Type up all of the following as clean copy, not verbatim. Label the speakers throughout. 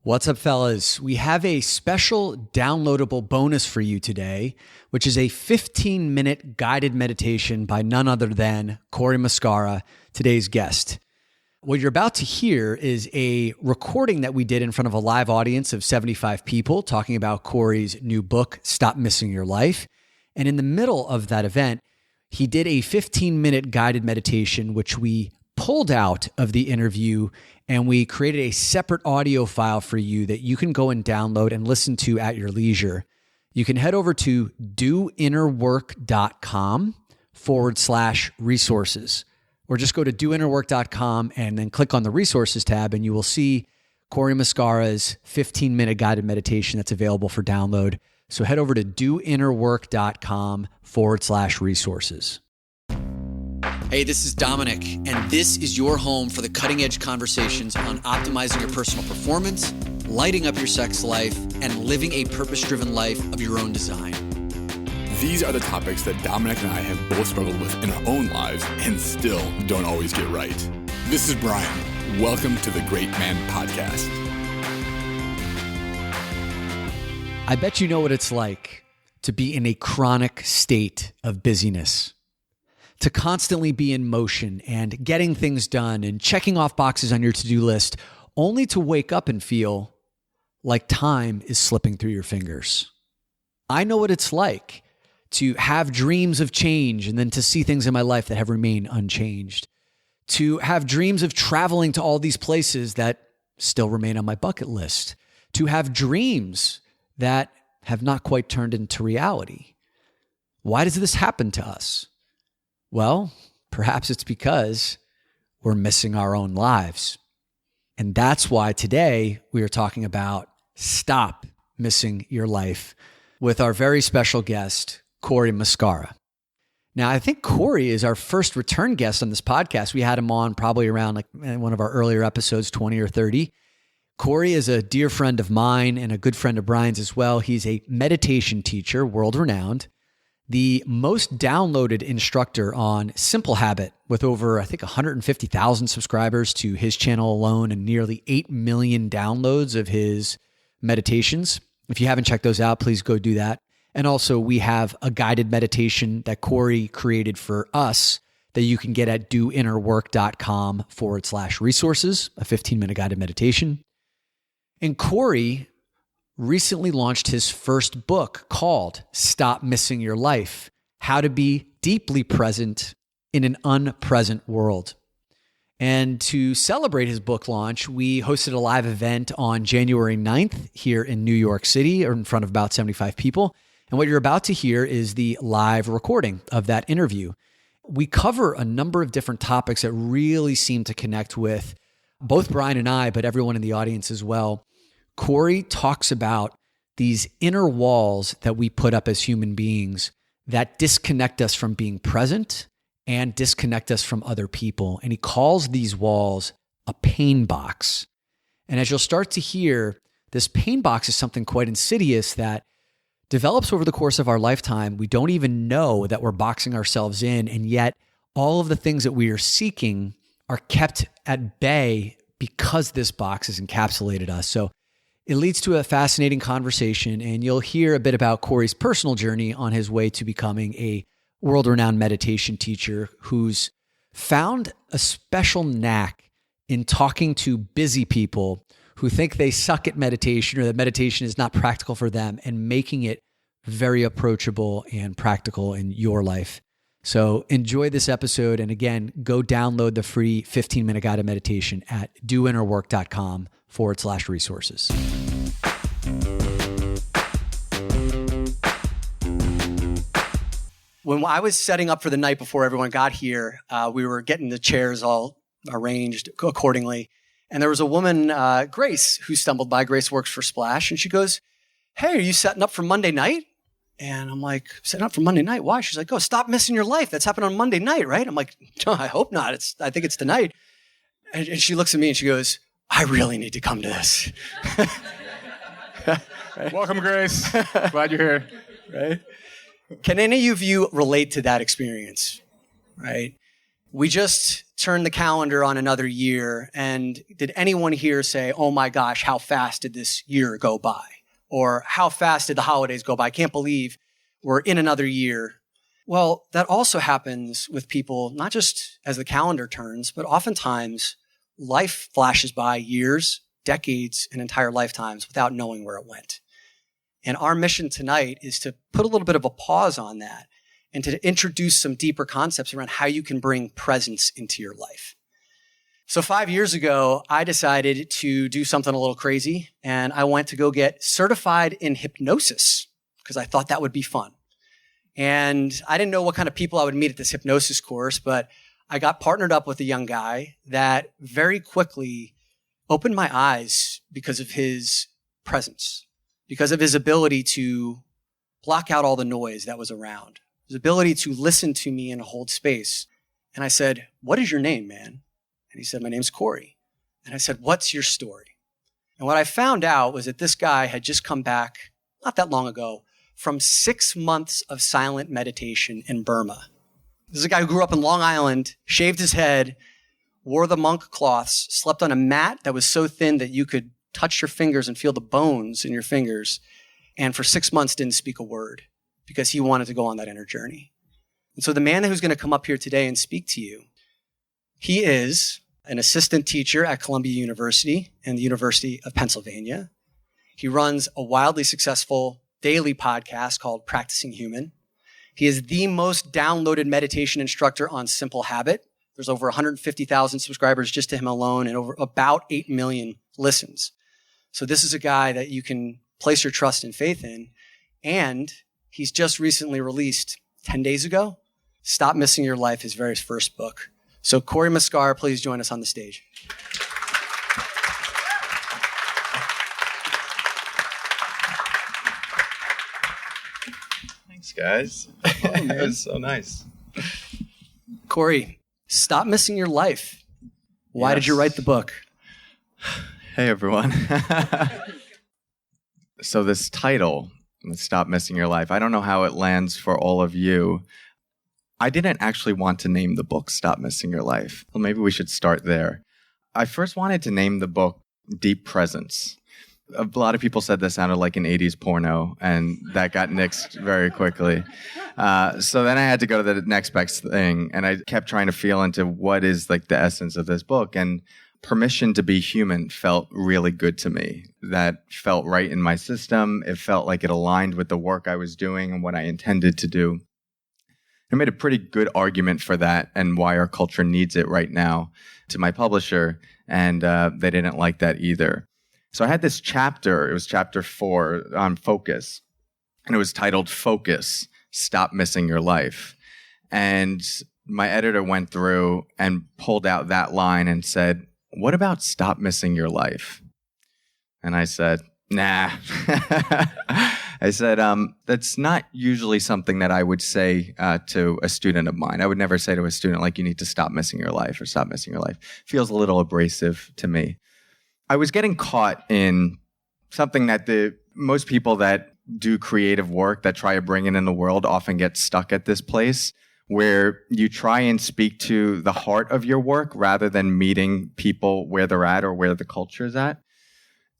Speaker 1: What's up, fellas? We have a special downloadable bonus for you today, which is a 15-minute guided meditation by none other than Cory Muscara, today's guest. What you're about to hear is a recording that we did in front of a live audience of 75 people talking about Cory's new book, Stop Missing Your Life. And in the middle of that event, he did a 15-minute guided meditation, which we pulled out of the interview, and we created a separate audio file for you that you can go and download and listen to at your leisure. You can head over to doinnerwork.com/resources, or just go to doinnerwork.com and then click on the resources tab, and you will see Cory Muscara's 15-minute guided meditation that's available for download. So head over to doinnerwork.com/resources. Hey, this is Dominic, and this is your home for the cutting-edge conversations on optimizing your personal performance, lighting up your sex life, and living a purpose-driven life of your own design.
Speaker 2: These are the topics that Dominic and I have both struggled with in our own lives and still don't always get right. This is Brian. Welcome to the Great Man Podcast.
Speaker 1: I bet you know what it's like to be in a chronic state of busyness, to constantly be in motion and getting things done and checking off boxes on your to-do list, only to wake up and feel like time is slipping through your fingers. I know what it's like to have dreams of change and then to see things in my life that have remained unchanged, to have dreams of traveling to all these places that still remain on my bucket list, to have dreams that have not quite turned into reality. Why does this happen to us? Well, perhaps it's because we're missing our own lives. And that's why today we are talking about Stop Missing Your Life with our very special guest, Cory Muscara. Now, I think Cory is our first return guest on this podcast. We had him on probably around like one of our earlier episodes, 20 or 30. Cory is a dear friend of mine and a good friend of Brian's as well. He's a meditation teacher, world-renowned, the most downloaded instructor on Simple Habit with over, I think, 150,000 subscribers to his channel alone and nearly 8 million downloads of his meditations. If you haven't checked those out, please go do that. And also, we have a guided meditation that Cory created for us that you can get at doinnerwork.com/resources, a 15-minute guided meditation. And Cory recently launched his first book called Stop Missing Your Life: How to Be Deeply Present in an Unpresent World. And to celebrate his book launch, we hosted a live event on January 9th here in New York City, or in front of about 75 people. And what you're about to hear is the live recording of that interview. We cover a number of different topics that really seem to connect with both Brian and I, but everyone in the audience as well. Cory talks about these inner walls that we put up as human beings that disconnect us from being present and disconnect us from other people. And he calls these walls a pain box. And as you'll start to hear, this pain box is something quite insidious that develops over the course of our lifetime. We don't even know that we're boxing ourselves in, and yet all of the things that we are seeking are kept at bay because this box has encapsulated us. So it leads to a fascinating conversation, and you'll hear a bit about Cory's personal journey on his way to becoming a world-renowned meditation teacher who's found a special knack in talking to busy people who think they suck at meditation or that meditation is not practical for them, and making it very approachable and practical in your life. So enjoy this episode. And again, go download the free 15-minute guided meditation at doinnerwork.com/resources. When I was setting up for the night before everyone got here, we were getting the chairs all arranged accordingly. And there was a woman, Grace, who stumbled by. Grace works for Splash. And she goes, "Hey, are you setting up for Monday night?" And I'm like, "Setting up for Monday night? Why?" She's like, "Oh, Stop Missing Your Life. That's happening on Monday night, right?" I'm like, "No, I hope not. I think it's tonight." And she looks at me and she goes, "I really need to come to this."
Speaker 3: Right? Welcome, Grace. Glad you're here.
Speaker 1: Right? Can any of you relate to that experience? Right? We just turned the calendar on another year, and did anyone here say, oh my gosh, how fast did this year go by? Or how fast did the holidays go by? I can't believe we're in another year. Well, that also happens with people, not just as the calendar turns, but oftentimes life flashes by years, decades, and entire lifetimes without knowing where it went. And our mission tonight is to put a little bit of a pause on that and to introduce some deeper concepts around how you can bring presence into your life. So 5 years ago, I decided to do something a little crazy, and I went to go get certified in hypnosis because I thought that would be fun. And I didn't know what kind of people I would meet at this hypnosis course, but I got partnered up with a young guy that very quickly opened my eyes because of his presence, because of his ability to block out all the noise that was around, his ability to listen to me and hold space. And I said, what is your name, man? And he said, my name's Cory. And I said, what's your story? And what I found out was that this guy had just come back not that long ago from 6 months of silent meditation in Burma. This is a guy who grew up in Long Island, shaved his head, wore the monk cloths, slept on a mat that was so thin that you could touch your fingers and feel the bones in your fingers, and for 6 months didn't speak a word because he wanted to go on that inner journey. And so the man who's going to come up here today and speak to you, he is an assistant teacher at Columbia University and the University of Pennsylvania. He runs a wildly successful daily podcast called Practicing Human. He is the most downloaded meditation instructor on Simple Habit. There's over 150,000 subscribers just to him alone and over about 8 million listens. So this is a guy that you can place your trust and faith in. And he's just recently released 10 days ago, Stop Missing Your Life, his very first book. So Cory Muscara, please join us on the stage.
Speaker 4: Thanks, guys. That was so nice.
Speaker 1: Cory, Stop Missing Your Life. Why did you write the book?
Speaker 4: Hey, everyone. So this title, Stop Missing Your Life, I don't know how it lands for all of you. I didn't actually want to name the book Stop Missing Your Life. Well, maybe we should start there. I first wanted to name the book Deep Presence. A lot of people said this sounded like an 80s porno, and that got nixed very quickly. So then I had to go to the next best thing, and I kept trying to feel into what is like the essence of this book. And Permission to Be Human felt really good to me. That felt right in my system. It felt like it aligned with the work I was doing and what I intended to do. I made a pretty good argument for that and why our culture needs it right now to my publisher, and they didn't like that either. So I had this chapter, it was chapter 4 on focus, and it was titled Focus, Stop Missing Your Life. And my editor went through and pulled out that line and said, what about stop missing your life? And I said, nah. I said, that's not usually something that I would say to a student of mine. I would never say to a student, like, you need to stop missing your life or stop missing your life. Feels a little abrasive to me. I was getting caught in something that most people that do creative work, that try to bring it in the world, often get stuck at this place where you try and speak to the heart of your work rather than meeting people where they're at or where the culture is at.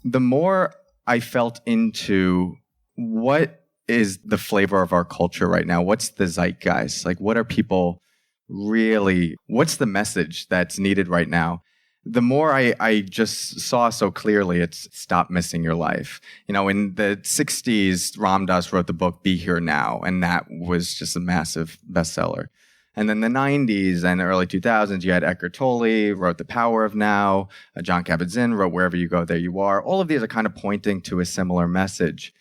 Speaker 4: The more I felt into what is the flavor of our culture right now? What's the zeitgeist? Like, what are people really, what's the message that's needed right now? The more I just saw so clearly, it's stop missing your life. You know, in the 60s, Ram Dass wrote the book Be Here Now, and that was just a massive bestseller. And then the 90s and the early 2000s, you had Eckhart Tolle, wrote The Power of Now. Jon Kabat-Zinn wrote Wherever You Go, There You Are. All of these are kind of pointing to a similar message.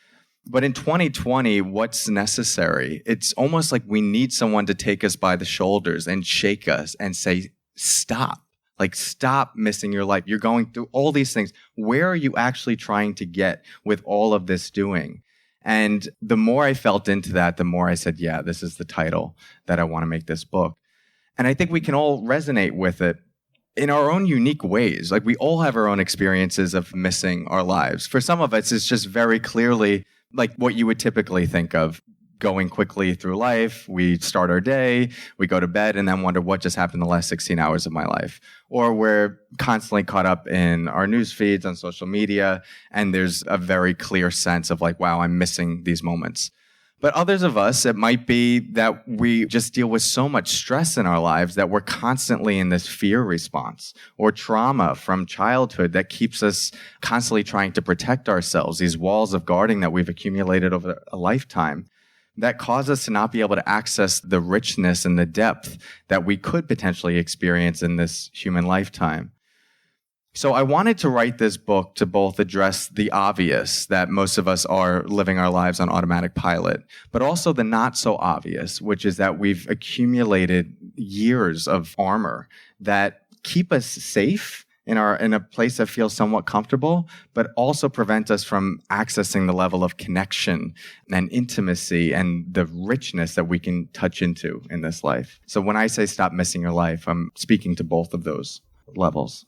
Speaker 4: But in 2020, what's necessary? It's almost like we need someone to take us by the shoulders and shake us and say, stop. Like, stop missing your life. You're going through all these things. Where are you actually trying to get with all of this doing? And the more I felt into that, the more I said, yeah, this is the title that I want to make this book. And I think we can all resonate with it in our own unique ways. Like, we all have our own experiences of missing our lives. For some of us, it's just very clearly like what you would typically think of, going quickly through life. We start our day, we go to bed, and then wonder what just happened the last 16 hours of my life. Or we're constantly caught up in our news feeds on social media, and there's a very clear sense of like, wow, I'm missing these moments. But others of us, it might be that we just deal with so much stress in our lives that we're constantly in this fear response or trauma from childhood that keeps us constantly trying to protect ourselves, these walls of guarding that we've accumulated over a lifetime that cause us to not be able to access the richness and the depth that we could potentially experience in this human lifetime. So I wanted to write this book to both address the obvious, that most of us are living our lives on automatic pilot, but also the not so obvious, which is that we've accumulated years of armor that keep us safe in a place that feels somewhat comfortable, but also prevent us from accessing the level of connection and intimacy and the richness that we can touch into in this life. So when I say stop missing your life, I'm speaking to both of those levels.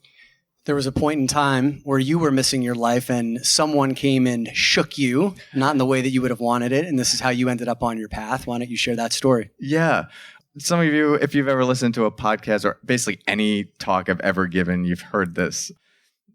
Speaker 5: There was a point in time where you were missing your life and someone came and shook you, not in the way that you would have wanted it, and this is how you ended up on your path. Why don't you share that story?
Speaker 4: Yeah. Some of you, if you've ever listened to a podcast or basically any talk I've ever given, you've heard this.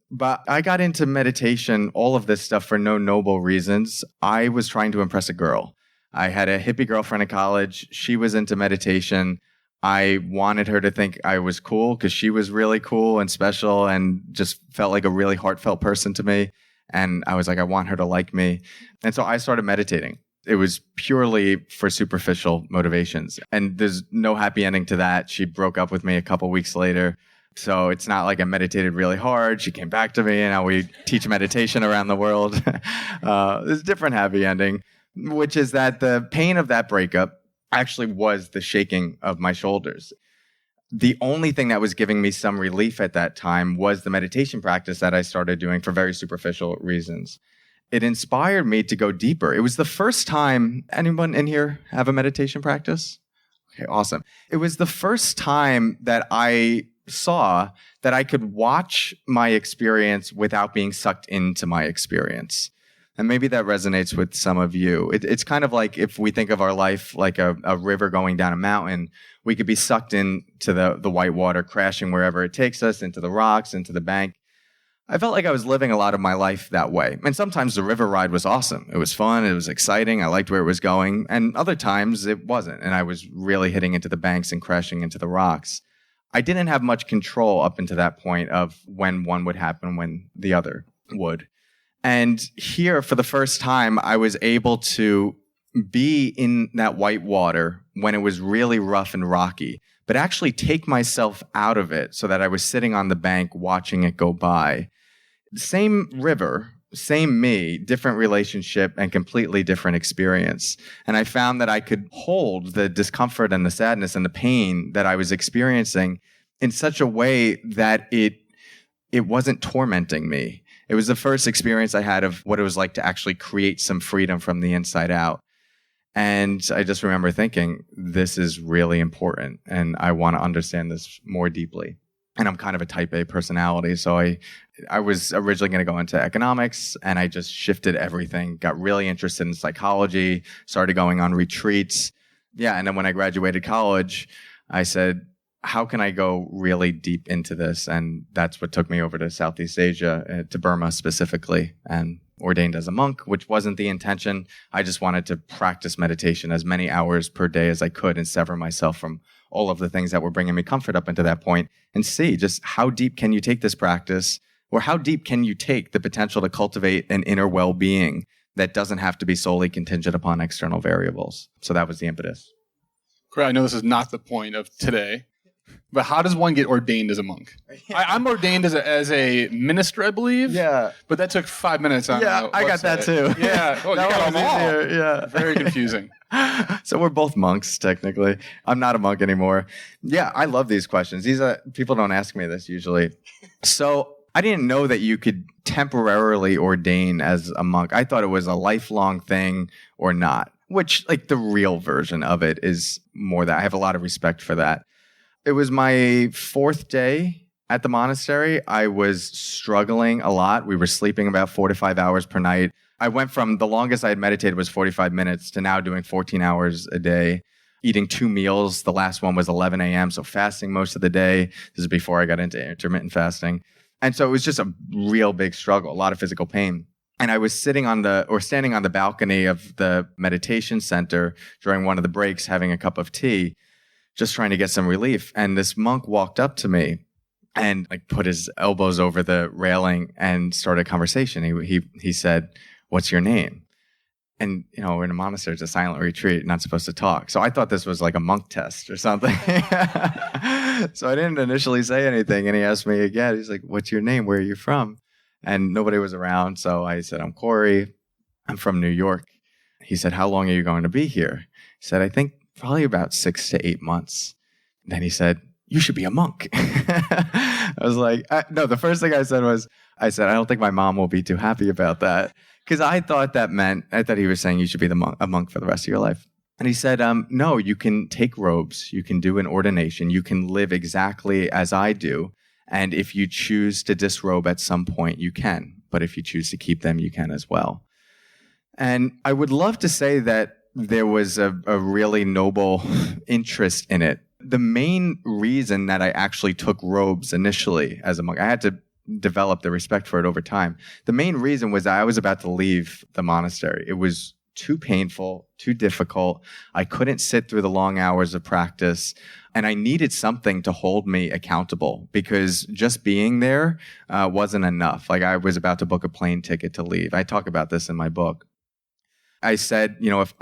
Speaker 4: But I got into meditation, all of this stuff for no noble reasons. I was trying to impress a girl. I had a hippie girlfriend in college. She was into meditation. I wanted her to think I was cool because she was really cool and special and just felt like a really heartfelt person to me. And I was like, I want her to like me. And so I started meditating. It was purely for superficial motivations. And there's no happy ending to that. She broke up with me a couple weeks later. So it's not like I meditated really hard. She came back to me and now we teach meditation around the world. There's a different happy ending, which is that the pain of that breakup actually was the shaking of my shoulders. The only thing that was giving me some relief at that time was the meditation practice that I started doing for very superficial reasons. It inspired me to go deeper. It was the first time, anyone in here have a meditation practice? Okay, awesome. It was the first time that I saw that I could watch my experience without being sucked into my experience. And maybe that resonates with some of you. It's kind of like if we think of our life like a river going down a mountain, we could be sucked into the white water, crashing wherever it takes us, into the rocks, into the bank. I felt like I was living a lot of my life that way. And sometimes the river ride was awesome. It was fun. It was exciting. I liked where it was going. And other times it wasn't. And I was really hitting into the banks and crashing into the rocks. I didn't have much control up until that point of when one would happen, when the other would. And here, for the first time, I was able to be in that white water when it was really rough and rocky, but actually take myself out of it so that I was sitting on the bank watching it go by. Same river, same me, different relationship, and completely different experience. And I found that I could hold the discomfort and the sadness and the pain that I was experiencing in such a way that it wasn't tormenting me. It was the first experience I had of what it was like to actually create some freedom from the inside out. And I just remember thinking, this is really important and I want to understand this more deeply. And I'm kind of a type A personality. So I was originally going to go into economics and I just shifted everything, got really interested in psychology, started going on retreats. Yeah. And then when I graduated college, I said, how can I go really deep into this? And that's what took me over to Southeast Asia, to Burma specifically, and ordained as a monk, which wasn't the intention. I just wanted to practice meditation as many hours per day as I could and sever myself from all of the things that were bringing me comfort up until that point and see just how deep can you take this practice, or how deep can you take the potential to cultivate an inner well-being that doesn't have to be solely contingent upon external variables. So that was the impetus.
Speaker 3: Great. I know this is not the point of today, but how does one get ordained as a monk? Yeah. I'm ordained as a minister, I believe.
Speaker 4: Yeah.
Speaker 3: But that took 5 minutes on
Speaker 4: Yeah, I got that too.
Speaker 3: Yeah. Oh, you got them all.
Speaker 4: Easier. Yeah.
Speaker 3: Very confusing.
Speaker 4: So we're both monks, technically. I'm not a monk anymore. Yeah, I love these questions. People don't ask me this usually. So I didn't know that you could temporarily ordain as a monk. I thought it was a lifelong thing or not, which like the real version of it is more that. I have a lot of respect for that. It was my fourth day At the monastery, I was struggling a lot. We were sleeping about 4 to 5 hours per night. I went from the longest I had meditated was 45 minutes to now doing 14 hours a day, eating 2 meals. The last one was 11 a.m., so fasting most of the day. This is before I got into intermittent fasting. And so it was just a real big struggle, a lot of physical pain. And I was standing on the balcony of the meditation center during one of the breaks, having a cup of tea, just trying to get some relief. And this monk walked up to me and put his elbows over the railing and started a conversation. He said, "What's your name?" And, in a monastery, it's a silent retreat, not supposed to talk. So I thought this was like a monk test or something. So I didn't initially say anything. And he asked me again, he's like, "What's your name? Where are you from?" And nobody was around. So I said, "I'm Cory. I'm from New York." He said, "How long are you going to be here?" He said, "I think probably about 6 to 8 months. And then he said, "You should be a monk." I was like, no, the first thing I said, "I don't think my mom will be too happy about that." Because I thought he was saying you should be a monk for the rest of your life. And he said, "No, you can take robes. You can do an ordination. You can live exactly as I do. And if you choose to disrobe at some point, you can. But if you choose to keep them, you can as well." And I would love to say that there was a really noble interest in it. The main reason that I actually took robes initially as a monk, I had to develop the respect for it over time. The main reason was that I was about to leave the monastery. It was too painful, too difficult. I couldn't sit through the long hours of practice, and I needed something to hold me accountable because just being there wasn't enough. I was about to book a plane ticket to leave. I talk about this in my book. I said, if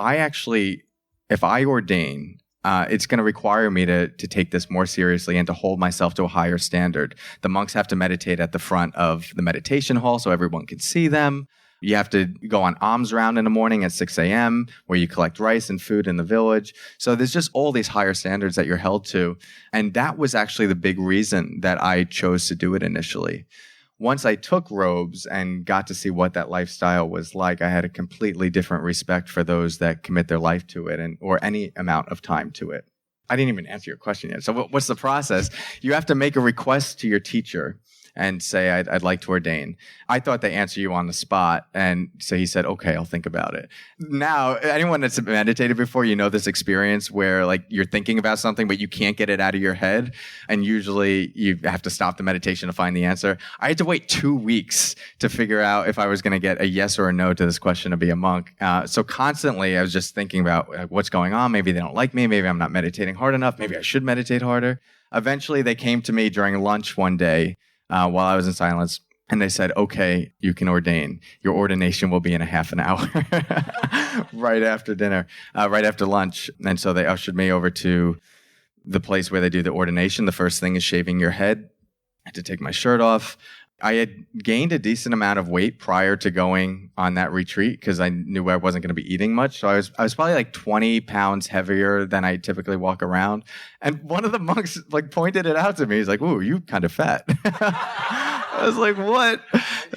Speaker 4: I ordain, it's going to require me to take this more seriously and to hold myself to a higher standard. The monks have to meditate at the front of the meditation hall so everyone can see them. You have to go on alms round in the morning at 6 a.m. where you collect rice and food in the village. So there's just all these higher standards that you're held to. And that was actually the big reason that I chose to do it initially. Once I took robes and got to see what that lifestyle was like, I had a completely different respect for those that commit their life to it or any amount of time to it. I didn't even answer your question yet. So what's the process? You have to make a request to your teacher and say, I'd like to ordain. I thought they answer you on the spot. And so he said, "Okay, I'll think about it." Now, anyone that's meditated before, this experience where you're thinking about something, but you can't get it out of your head. And usually you have to stop the meditation to find the answer. I had to wait 2 weeks to figure out if I was going to get a yes or a no to this question to be a monk. So constantly I was just thinking about what's going on. Maybe they don't like me. Maybe I'm not meditating hard enough. Maybe I should meditate harder. Eventually they came to me during lunch one day, while I was in silence, and they said, "Okay, you can ordain. Your ordination will be in a half an hour." Right after dinner, right after lunch. And so they ushered me over to the place where they do the ordination. The first thing is shaving your head. I had to take my shirt off. I had gained a decent amount of weight prior to going on that retreat because I knew I wasn't going to be eating much. So I was probably 20 pounds heavier than I typically walk around. And one of the monks pointed it out to me. He's like, "Ooh, you kind of fat." I was like, "What?"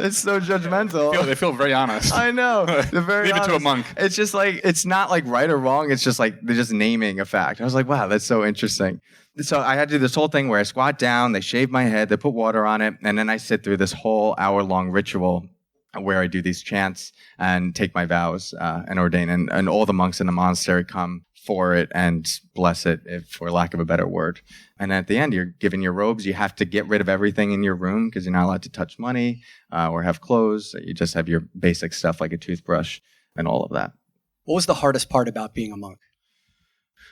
Speaker 4: It's so judgmental.
Speaker 3: They feel very honest.
Speaker 4: I know. They're very
Speaker 3: Leave
Speaker 4: honest.
Speaker 3: it to a monk.
Speaker 4: It's just it's not right or wrong. It's just they're just naming a fact. I was like, wow, that's so interesting. So I had to do this whole thing where I squat down, they shave my head, they put water on it, and then I sit through this whole hour-long ritual where I do these chants and take my vows and ordain. And all the monks in the monastery come for it and bless it, for lack of a better word. And at the end, you're given your robes. You have to get rid of everything in your room because you're not allowed to touch money or have clothes. You just have your basic stuff like a toothbrush and all of that.
Speaker 5: What was the hardest part about being a monk?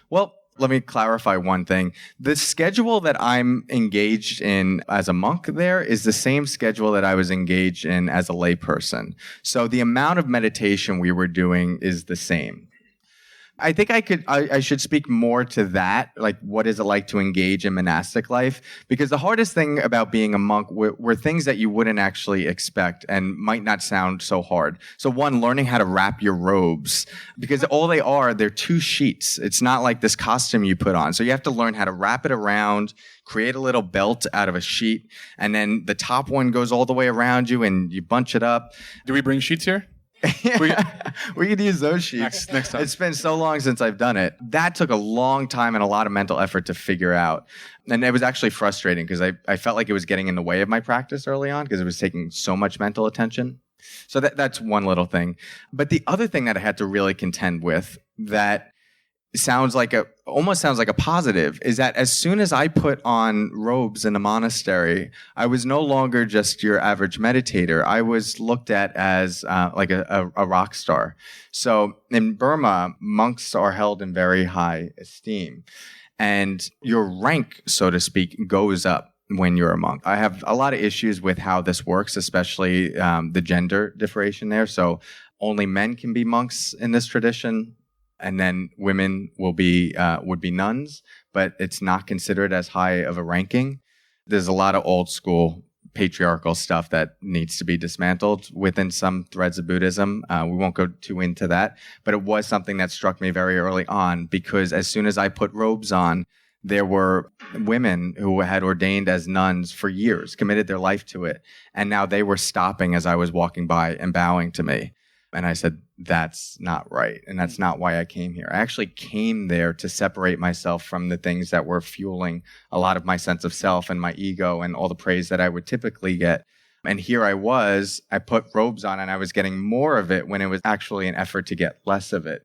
Speaker 4: Well, let me clarify one thing. The schedule that I'm engaged in as a monk there is the same schedule that I was engaged in as a layperson. So the amount of meditation we were doing is the same. I think I should speak more to that, what is it like to engage in monastic life? Because the hardest thing about being a monk were things that you wouldn't actually expect and might not sound so hard. So one, learning how to wrap your robes, because they're 2 sheets. It's not like this costume you put on. So you have to learn how to wrap it around, create a little belt out of a sheet, and then the top one goes all the way around you and you bunch it up.
Speaker 3: Do we bring sheets here?
Speaker 4: We could use those sheets.
Speaker 3: Next time.
Speaker 4: It's been so long since I've done it. That took a long time and a lot of mental effort to figure out. And it was actually frustrating because I felt like it was getting in the way of my practice early on because it was taking so much mental attention. So that's one little thing. But the other thing that I had to really contend with that almost sounds like a positive is that as soon as I put on robes in a monastery, I was no longer just your average meditator. I was looked at as like a rock star. So in Burma, monks are held in very high esteem, and your rank, so to speak, goes up when you're a monk. I have a lot of issues with how this works, especially the gender differentiation there. So only men can be monks in this tradition. And then women would be nuns, but it's not considered as high of a ranking. There's a lot of old school patriarchal stuff that needs to be dismantled within some threads of Buddhism. We won't go too into that, but it was something that struck me very early on because as soon as I put robes on, there were women who had ordained as nuns for years, committed their life to it, and now they were stopping as I was walking by and bowing to me. And I said, that's not right. And that's not why I came here. I actually came there to separate myself from the things that were fueling a lot of my sense of self and my ego and all the praise that I would typically get. And here I put robes on and I was getting more of it when it was actually an effort to get less of it.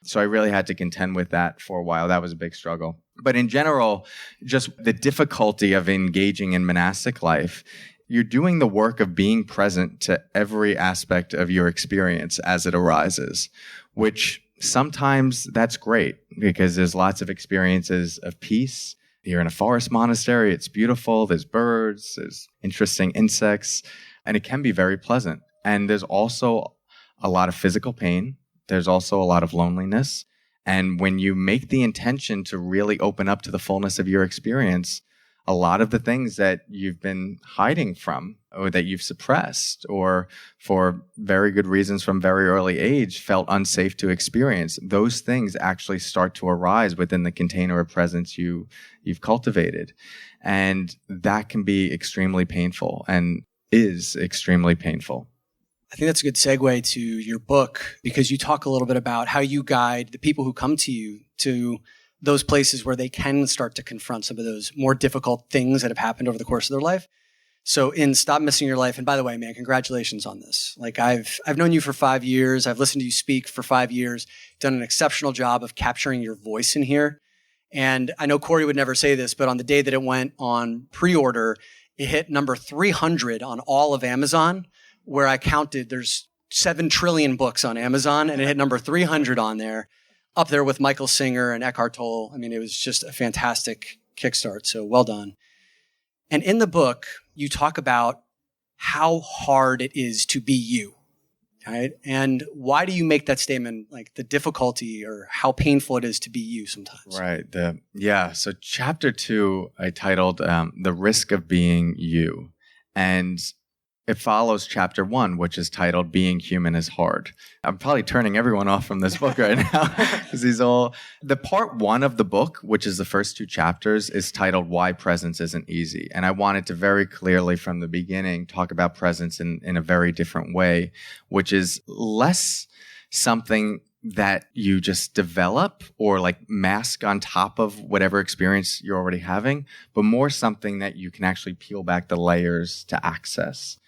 Speaker 4: So I really had to contend with that for a while. That was a big struggle. But in general, just the difficulty of engaging in monastic life, you're doing the work of being present to every aspect of your experience as it arises, which sometimes that's great because there's lots of experiences of peace. You're in a forest monastery. It's beautiful. There's birds. There's interesting insects, and it can be very pleasant. And there's also a lot of physical pain. There's also a lot of loneliness. And when you make the intention to really open up to the fullness of your experience, a lot of the things that you've been hiding from or that you've suppressed or for very good reasons from very early age felt unsafe to experience, those things actually start to arise within the container of presence you've cultivated. And that can be extremely painful and is extremely painful.
Speaker 5: I think that's a good segue to your book because you talk a little bit about how you guide the people who come to you to those places where they can start to confront some of those more difficult things that have happened over the course of their life. So in Stop Missing Your Life, and by the way, man, congratulations on this. Like I've known you for 5 years. I've listened to you speak for 5 years, done an exceptional job of capturing your voice in here. And I know Cory would never say this, but on the day that it went on pre-order, it hit number 300 on all of Amazon, where I counted there's 7 trillion books on Amazon, and it hit number 300 on there. Up there with Michael Singer and Eckhart Tolle. I mean, it was just a fantastic kickstart. So well done. And in the book, you talk about how hard it is to be you, right? And why do you make that statement, like the difficulty or how painful it is to be you sometimes?
Speaker 4: Right. So chapter 2, I titled The Risk of Being You. And it follows chapter 1, which is titled Being Human is Hard. I'm probably turning everyone off from this book right now because the part 1 of the book, which is the first 2 chapters, is titled Why Presence Isn't Easy. And I wanted to very clearly from the beginning talk about presence in a very different way, which is less something that you just develop or like mask on top of whatever experience you're already having, but more something that you can actually peel back the layers to access.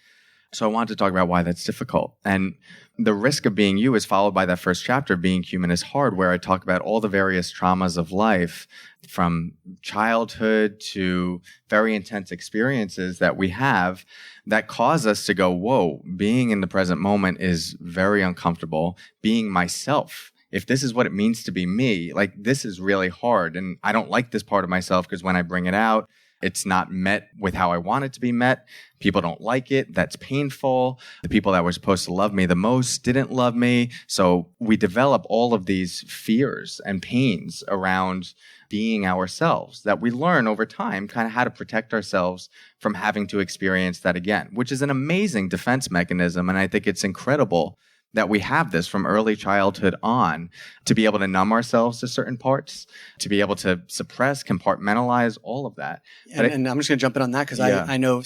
Speaker 4: So I wanted to talk about why that's difficult. And the risk of being you is followed by that first chapter, Being Human is Hard, where I talk about all the various traumas of life from childhood to very intense experiences that we have that cause us to go, whoa, being in the present moment is very uncomfortable. Being myself, if this is what it means to be me, like this is really hard. And I don't like this part of myself because when I bring it out, it's not met with how I want it to be met. People don't like it. That's painful. The people that were supposed to love me the most didn't love me. So we develop all of these fears and pains around being ourselves that we learn over time kind of how to protect ourselves from having to experience that again, which is an amazing defense mechanism. And I think it's incredible that we have this from early childhood on to be able to numb ourselves to certain parts, to be able to suppress, compartmentalize, all of that.
Speaker 5: And I'm just going to jump in on that because I know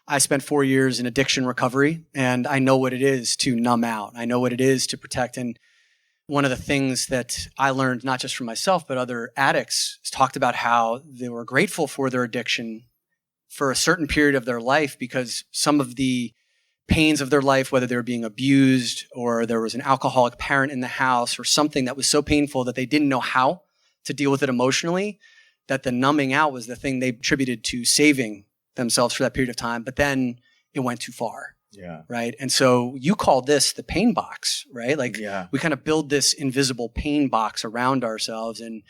Speaker 5: I spent 4 years in addiction recovery, and I know what it is to numb out. I know what it is to protect. And one of the things that I learned, not just from myself, but other addicts, talked about how they were grateful for their addiction for a certain period of their life because some of the pains of their life, whether they were being abused or there was an alcoholic parent in the house or something that was so painful that they didn't know how to deal with it emotionally, that the numbing out was the thing they attributed to saving themselves for that period of time. But then it went too far.
Speaker 4: Yeah.
Speaker 5: Right. And so you call this the pain box, right? Like we kind of build this invisible pain box around ourselves. And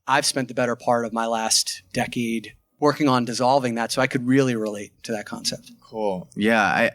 Speaker 5: I've spent the better part of my last decade working on dissolving that. So I could really relate to that concept.
Speaker 4: Cool. Yeah.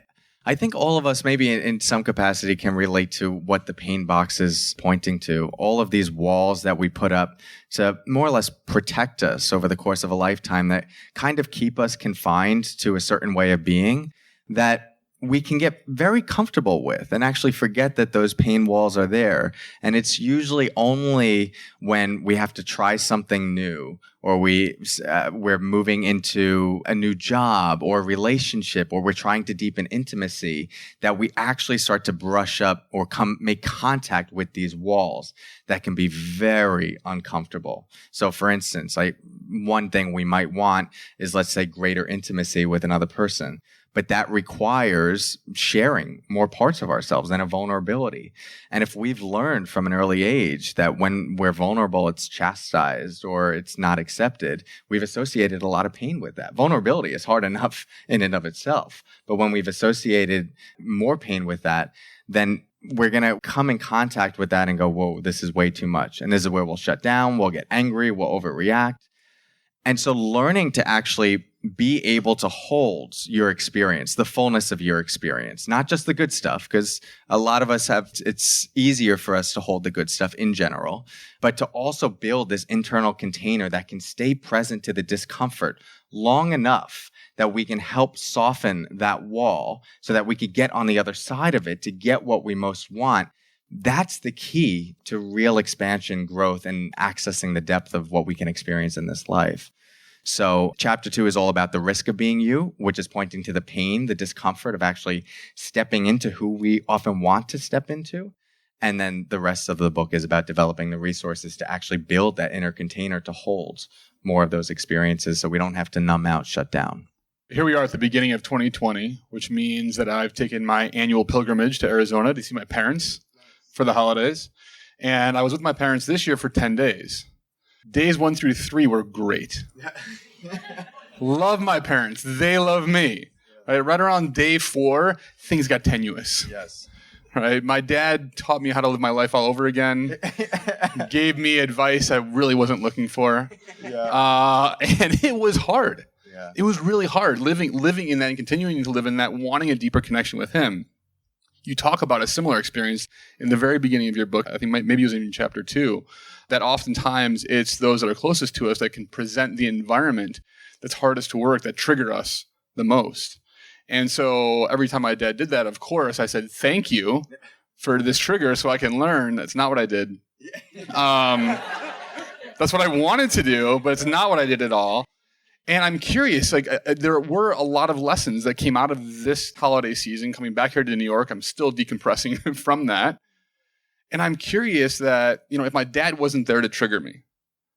Speaker 4: I think all of us maybe in some capacity can relate to what the pain box is pointing to. All of these walls that we put up to more or less protect us over the course of a lifetime that kind of keep us confined to a certain way of being that we can get very comfortable with and actually forget that those pain walls are there. And it's usually only when we have to try something new or we're moving into a new job or relationship or we're trying to deepen intimacy that we actually start to brush up or make contact with these walls that can be very uncomfortable. So for instance, one thing we might want is, let's say, greater intimacy with another person. But that requires sharing more parts of ourselves and a vulnerability. And if we've learned from an early age that when we're vulnerable, it's chastised or it's not accepted, we've associated a lot of pain with that. Vulnerability is hard enough in and of itself. But when we've associated more pain with that, then we're going to come in contact with that and go, whoa, this is way too much. And this is where we'll shut down, we'll get angry, we'll overreact. And so learning to actually be able to hold your experience, the fullness of your experience, not just the good stuff, because a lot of us it's easier for us to hold the good stuff in general, but to also build this internal container that can stay present to the discomfort long enough that we can help soften that wall so that we could get on the other side of it to get what we most want. That's the key to real expansion, growth, and accessing the depth of what we can experience in this life. So chapter 2 is all about the risk of being you, which is pointing to the pain, the discomfort of actually stepping into who we often want to step into. And then the rest of the book is about developing the resources to actually build that inner container to hold more of those experiences so we don't have to numb out, shut down.
Speaker 3: Here we are at the beginning of 2020, which means that I've taken my annual pilgrimage to Arizona to see my parents for the holidays. And I was with my parents this year for 10 days. Days 1 through 3 were great. Love my parents. They love me. Right around day 4, things got tenuous.
Speaker 4: Yes.
Speaker 3: Right. My dad taught me how to live my life all over again. Gave me advice I really wasn't looking for. Yeah. And it was hard. Yeah. It was really hard living in that and continuing to live in that, wanting a deeper connection with him. You talk about a similar experience in the very beginning of your book. I think maybe it was in chapter 2, that oftentimes it's those that are closest to us that can present the environment that's hardest to work, that trigger us the most. And so every time my dad did that, of course, I said, thank you for this trigger so I can learn. That's not what I did. That's what I wanted to do, but it's not what I did at all. And I'm curious, there were a lot of lessons that came out of this holiday season. Coming back here to New York, I'm still decompressing from that. And I'm curious that, if my dad wasn't there to trigger me,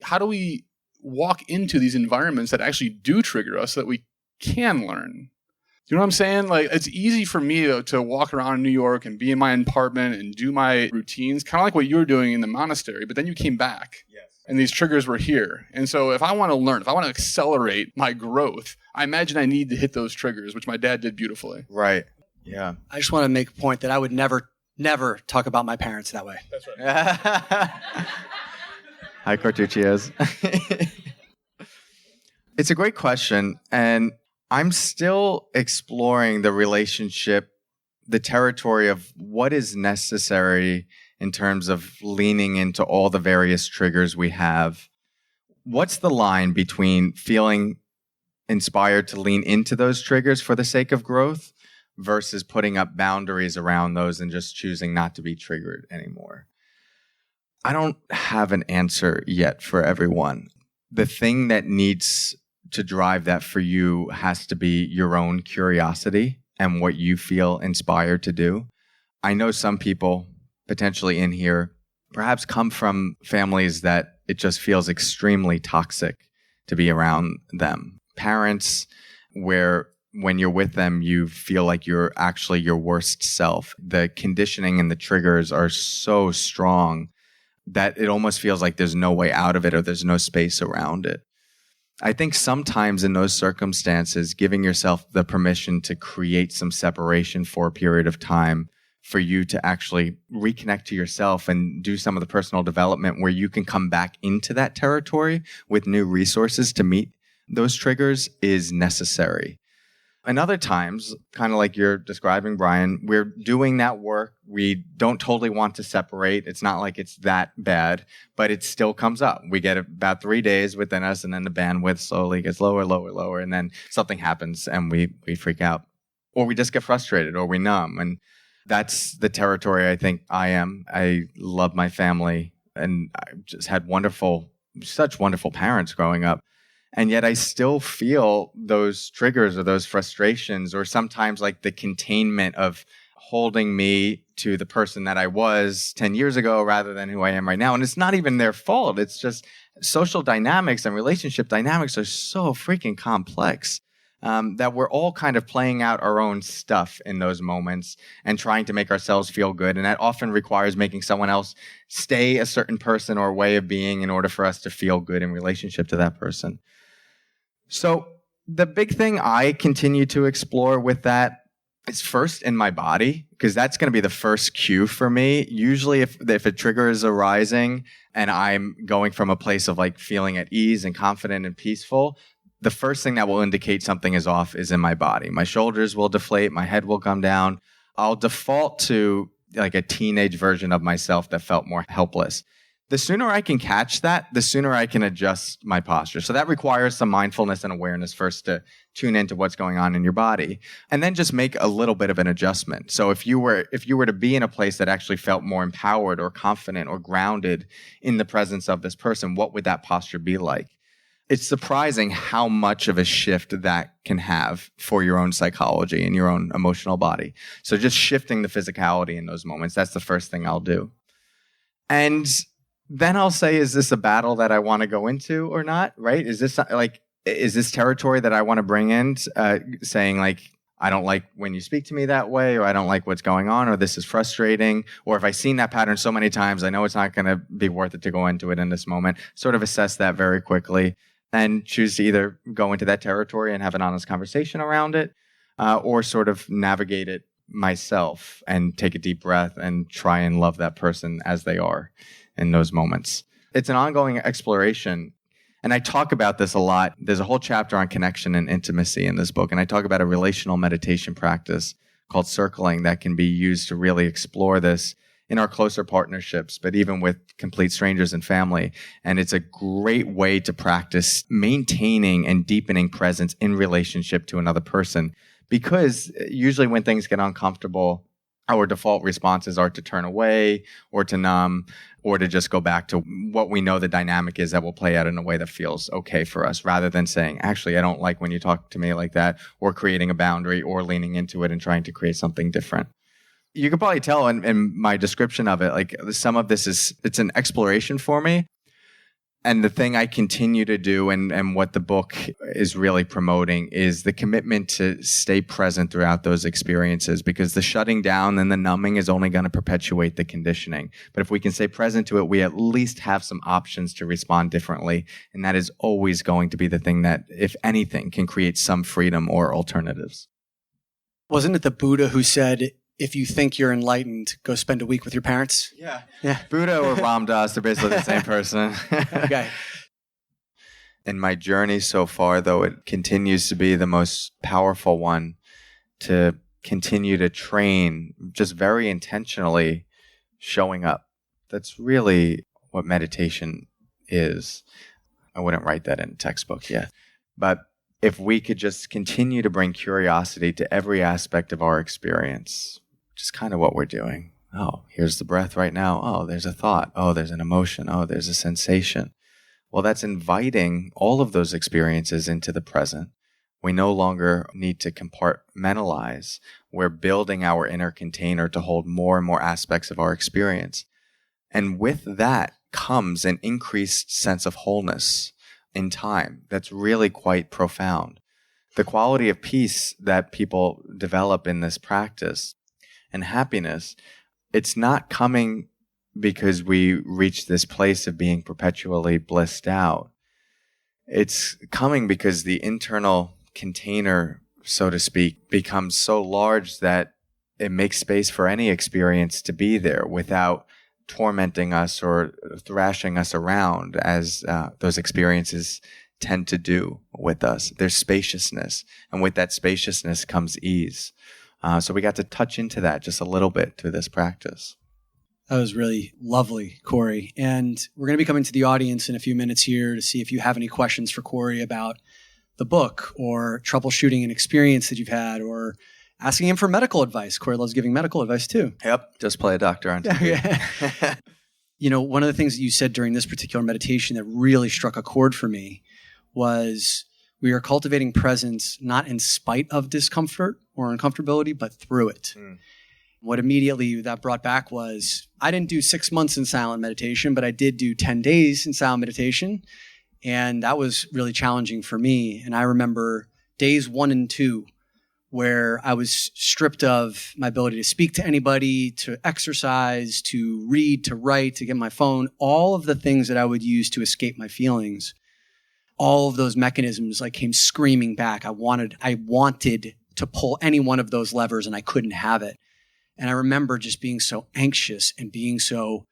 Speaker 3: how do we walk into these environments that actually do trigger us so that we can learn? You know what I'm saying? It's easy for me to walk around in New York and be in my apartment and do my routines, kind of like what you were doing in the monastery, but then you came back. Yes. And these triggers were here. And so if I want to learn, if I want to accelerate my growth, I imagine I need to hit those triggers, which my dad did beautifully.
Speaker 4: Right. Yeah.
Speaker 5: I just want to make a point that I would never talk about my parents that way.
Speaker 3: That's right.
Speaker 4: Hi, Cartuccios. It's a great question. And I'm still exploring the relationship, the territory of what is necessary in terms of leaning into all the various triggers we have. What's the line between feeling inspired to lean into those triggers for the sake of growth versus putting up boundaries around those and just choosing not to be triggered anymore. I don't have an answer yet for everyone. The thing that needs to drive that for you has to be your own curiosity and what you feel inspired to do. I know some people potentially in here perhaps come from families that it just feels extremely toxic to be around them. Parents where when you're with them, you feel like you're actually your worst self. The conditioning and the triggers are so strong that it almost feels like there's no way out of it or there's no space around it. I think sometimes in those circumstances, giving yourself the permission to create some separation for a period of time for you to actually reconnect to yourself and do some of the personal development where you can come back into that territory with new resources to meet those triggers is necessary. And other times, kind of like you're describing, Brian, we're doing that work. We don't totally want to separate. It's not like it's that bad, but it still comes up. We get about 3 days within us, and then the bandwidth slowly gets lower, lower, lower, and then something happens and we freak out. Or we just get frustrated or we numb. And that's the territory I think I am. I love my family, and I just had such wonderful parents growing up. And yet I still feel those triggers or those frustrations, or sometimes like the containment of holding me to the person that I was 10 years ago rather than who I am right now. And it's not even their fault. It's just social dynamics and relationship dynamics are so freaking complex that we're all kind of playing out our own stuff in those moments and trying to make ourselves feel good. And that often requires making someone else stay a certain person or way of being in order for us to feel good in relationship to that person. So the big thing I continue to explore with that is first in my body, because that's going to be the first cue for me. Usually if a trigger is arising and I'm going from a place of like feeling at ease and confident and peaceful, the first thing that will indicate something is off is in my body. My shoulders will deflate, my head will come down. I'll default to like a teenage version of myself that felt more helpless. The sooner I can catch that, the sooner I can adjust my posture. So that requires some mindfulness and awareness first to tune into what's going on in your body, and then just make a little bit of an adjustment. So if you were to be in a place that actually felt more empowered or confident or grounded in the presence of this person, what would that posture be like? It's surprising how much of a shift that can have for your own psychology and your own emotional body. So just shifting the physicality in those moments, that's the first thing I'll do. And then I'll say, is this a battle that I want to go into or not, right? Is this territory that I want to bring in, saying like, I don't like when you speak to me that way, or I don't like what's going on, or this is frustrating, or if I've seen that pattern so many times, I know it's not going to be worth it to go into it in this moment. Sort of assess that very quickly and choose to either go into that territory and have an honest conversation around it, or sort of navigate it myself and take a deep breath and try and love that person as they are in those moments. It's an ongoing exploration. And I talk about this a lot. There's a whole chapter on connection and intimacy in this book. And I talk about a relational meditation practice called circling that can be used to really explore this in our closer partnerships, but even with complete strangers and family. And it's a great way to practice maintaining and deepening presence in relationship to another person. Because usually when things get uncomfortable, our default responses are to turn away or to numb or to just go back to what we know the dynamic is that will play out in a way that feels okay for us, rather than saying, actually, I don't like when you talk to me like that, or creating a boundary or leaning into it and trying to create something different. You can probably tell in my description of it, like some of this it's an exploration for me. And the thing I continue to do and what the book is really promoting is the commitment to stay present throughout those experiences, because the shutting down and the numbing is only going to perpetuate the conditioning. But if we can stay present to it, we at least have some options to respond differently. And that is always going to be the thing that, if anything, can create some freedom or alternatives.
Speaker 5: Wasn't it the Buddha who said, if you think you're enlightened, go spend a week with your parents?
Speaker 4: Yeah.
Speaker 5: Yeah.
Speaker 4: Buddha or Ram Dass, they're basically the same person.
Speaker 5: Okay.
Speaker 4: In my journey so far, though, it continues to be the most powerful one to continue to train just very intentionally showing up. That's really what meditation is. I wouldn't write that in a textbook yet. But if we could just continue to bring curiosity to every aspect of our experience, which is kind of what we're doing. Oh, here's the breath right now. Oh, there's a thought. Oh, there's an emotion. Oh, there's a sensation. Well, that's inviting all of those experiences into the present. We no longer need to compartmentalize. We're building our inner container to hold more and more aspects of our experience. And with that comes an increased sense of wholeness in time that's really quite profound. The quality of peace that people develop in this practice and happiness, it's not coming because we reach this place of being perpetually blissed out. It's coming because the internal container, so to speak, becomes so large that it makes space for any experience to be there without tormenting us or thrashing us around as those experiences tend to do with us. There's spaciousness, and with that spaciousness comes ease. So we got to touch into that just a little bit through this practice.
Speaker 5: That was really lovely, Cory. And we're going to be coming to the audience in a few minutes here to see if you have any questions for Cory about the book or troubleshooting an experience that you've had or asking him for medical advice. Cory loves giving medical advice too.
Speaker 4: Yep. Just play a doctor on TV.
Speaker 5: You know, one of the things that you said during this particular meditation that really struck a chord for me was we are cultivating presence not in spite of discomfort or uncomfortability, but through it. What immediately that brought back was I didn't do 6 months in silent meditation, but I did do 10 days in silent meditation. And that was really challenging for me. And I remember days 1 and 2 where I was stripped of my ability to speak to anybody, to exercise, to read, to write, to get my phone, all of the things that I would use to escape my feelings. All of those mechanisms like came screaming back. I wanted to pull any one of those levers and I couldn't have it. And I remember just being so anxious and being so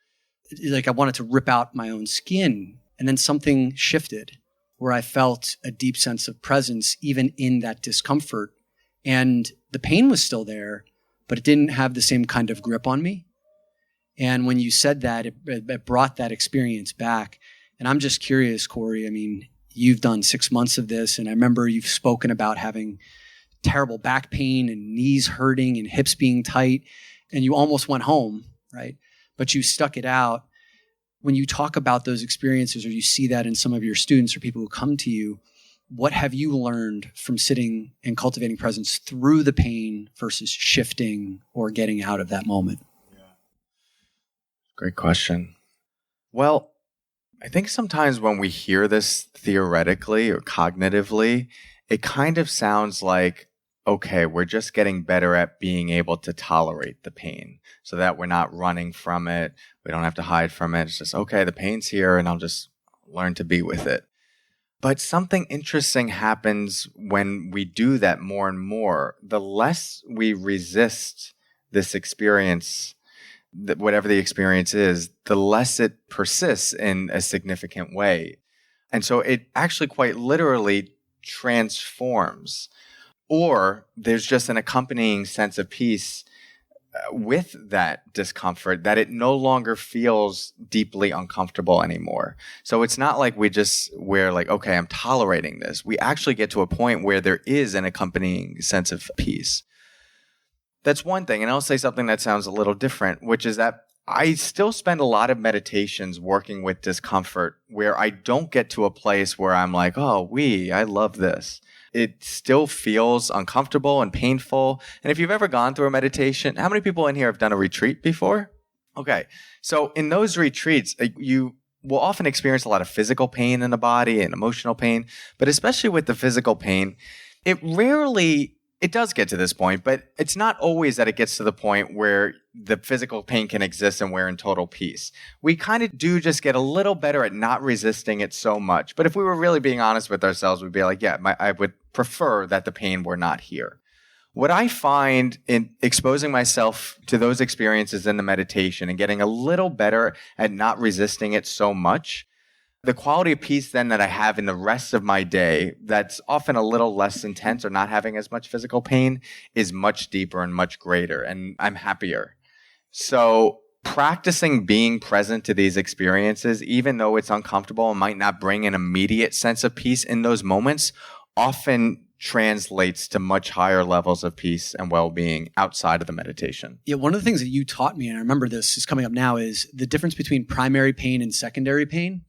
Speaker 5: like I wanted to rip out my own skin. And then something shifted where I felt a deep sense of presence even in that discomfort. And the pain was still there, but it didn't have the same kind of grip on me. And when you said that, it brought that experience back. And I'm just curious, Cory, I mean, you've done 6 months of this, and I remember you've spoken about having terrible back pain and knees hurting and hips being tight, and you almost went home, right? But you stuck it out. When you talk about those experiences or you see that in some of your students or people who come to you, what have you learned from sitting and cultivating presence through the pain versus shifting or getting out of that moment?
Speaker 4: Great question. Well, I think sometimes when we hear this theoretically or cognitively, it kind of sounds like, okay, we're just getting better at being able to tolerate the pain so that we're not running from it. We don't have to hide from it. It's just, okay, the pain's here and I'll just learn to be with it. But something interesting happens when we do that more and more. The less we resist this experience, whatever the experience is, the less it persists in a significant way. And so it actually quite literally transforms. Or there's just an accompanying sense of peace with that discomfort that it no longer feels deeply uncomfortable anymore. So it's not like we're like, okay, I'm tolerating this. We actually get to a point where there is an accompanying sense of peace. That's one thing. And I'll say something that sounds a little different, which is that I still spend a lot of meditations working with discomfort where I don't get to a place where I'm like, oh, I love this. It still feels uncomfortable and painful. And if you've ever gone through a meditation, how many people in here have done a retreat before? Okay. So in those retreats, you will often experience a lot of physical pain in the body and emotional pain, but especially with the physical pain, it does get to this point, but it's not always that it gets to the point where the physical pain can exist and we're in total peace. We kind of do just get a little better at not resisting it so much. But if we were really being honest with ourselves, we'd be like, yeah, I would prefer that the pain were not here. What I find in exposing myself to those experiences in the meditation and getting a little better at not resisting it so much, the quality of peace then that I have in the rest of my day that's often a little less intense or not having as much physical pain is much deeper and much greater, and I'm happier. So practicing being present to these experiences, even though it's uncomfortable and might not bring an immediate sense of peace in those moments, often translates to much higher levels of peace and well-being outside of the meditation.
Speaker 5: Yeah, one of the things that you taught me, and I remember this is coming up now, is the difference between primary pain and secondary pain.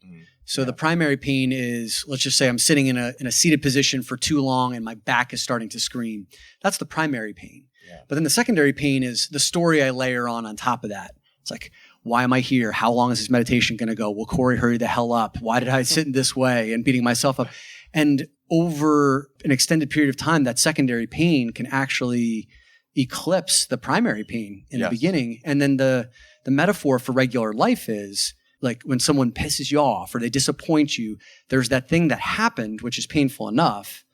Speaker 5: So the primary pain is, let's just say I'm sitting in a seated position for too long and my back is starting to scream. That's the primary pain. Yeah. But then the secondary pain is the story I layer on top of that. It's like, why am I here? How long is this meditation going to go? Will Cory hurry the hell up? Why did I sit in this way? And beating myself up. And over an extended period of time, that secondary pain can actually eclipse the primary pain in the beginning. And then the metaphor for regular life is like when someone pisses you off or they disappoint you, there's that thing that happened, which is painful enough.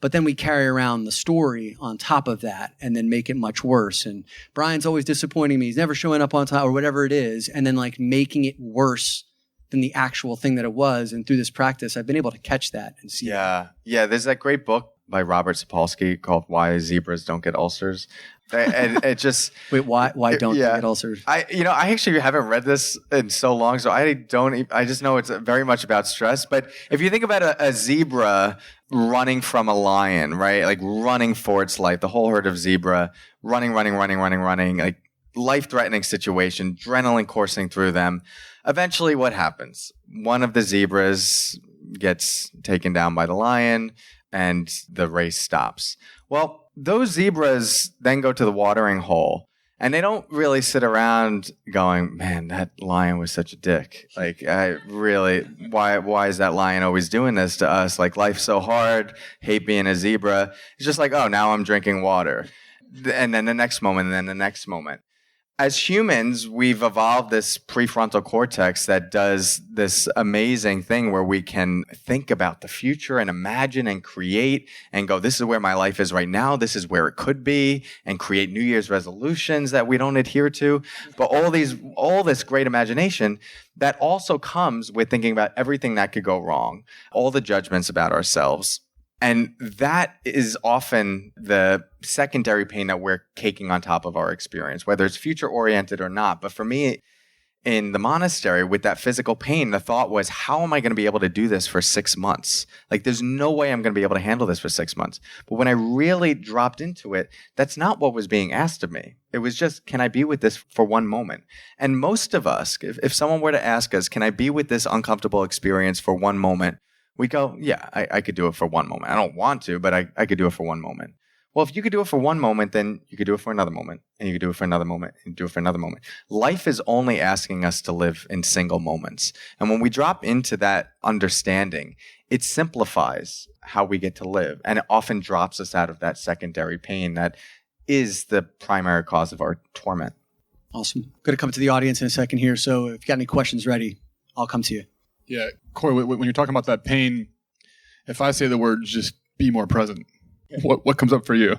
Speaker 5: But then we carry around the story on top of that and then make it much worse. And Brian's always disappointing me. He's never showing up on time or whatever it is. And then like making it worse than the actual thing that it was. And through this practice, I've been able to catch that and see.
Speaker 4: Yeah. There's that great book by Robert Sapolsky called Why Zebras Don't Get Ulcers. And it just
Speaker 5: wait, why don't they get ulcers?
Speaker 4: I actually haven't read this in so long, so I just know it's very much about stress. But if you think about a zebra running from a lion, right? Like running for its life, the whole herd of zebra running, like life-threatening situation, adrenaline coursing through them. Eventually, what happens? One of the zebras gets taken down by the lion, and the race stops. Well, those zebras then go to the watering hole, and they don't really sit around going, man, that lion was such a dick. Like, why is that lion always doing this to us? Like, life's so hard, hate being a zebra. It's just like, oh, now I'm drinking water. And then the next moment, and then the next moment. As humans, we've evolved this prefrontal cortex that does this amazing thing where we can think about the future and imagine and create and go, this is where my life is right now. This is where it could be, and create New Year's resolutions that we don't adhere to. But all this great imagination that also comes with thinking about everything that could go wrong, all the judgments about ourselves. And that is often the secondary pain that we're caking on top of our experience, whether it's future-oriented or not. But for me, in the monastery, with that physical pain, the thought was, how am I going to be able to do this for 6 months? Like, there's no way I'm going to be able to handle this for 6 months. But when I really dropped into it, that's not what was being asked of me. It was just, can I be with this for one moment? And most of us, if someone were to ask us, can I be with this uncomfortable experience for one moment? We go, yeah, I could do it for one moment. I don't want to, but I could do it for one moment. Well, if you could do it for one moment, then you could do it for another moment, and you could do it for another moment, and do it for another moment. Life is only asking us to live in single moments. And when we drop into that understanding, it simplifies how we get to live. And it often drops us out of that secondary pain that is the primary cause of our torment.
Speaker 5: Awesome. I'm going to come to the audience in a second here. So if you've got any questions ready, I'll come to you.
Speaker 3: Yeah, Cory, when you're talking about that pain, if I say the word just be more present, what comes up for you?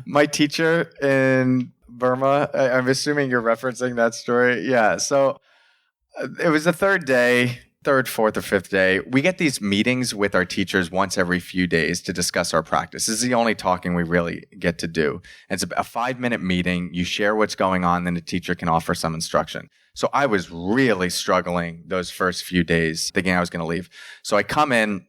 Speaker 4: My teacher in Burma, I'm assuming you're referencing that story. Yeah, so it was the third, fourth, or fifth day. We get these meetings with our teachers once every few days to discuss our practice. This is the only talking we really get to do. It's a 5-minute meeting. You share what's going on, then the teacher can offer some instruction. So I was really struggling those first few days, thinking I was going to leave. So I come in,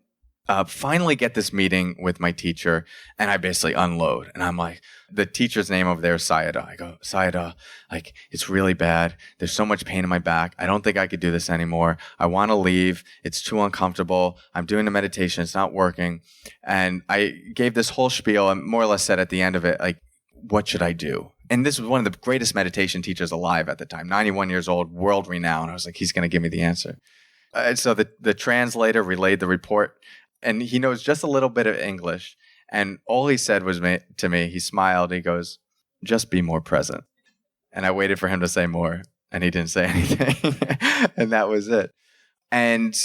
Speaker 4: finally get this meeting with my teacher, and I basically unload. And I'm like, the teacher's name over there is Sayadaw. I go, Sayadaw, like, it's really bad. There's so much pain in my back. I don't think I could do this anymore. I want to leave. It's too uncomfortable. I'm doing the meditation. It's not working. And I gave this whole spiel and more or less said at the end of it, like, what should I do? And this was one of the greatest meditation teachers alive at the time, 91 years old, world renowned. I was like, he's going to give me the answer. And so the translator relayed the report, and he knows just a little bit of English. And all he said was to me, he smiled. He goes, just be more present. And I waited for him to say more, and he didn't say anything. And that was it. And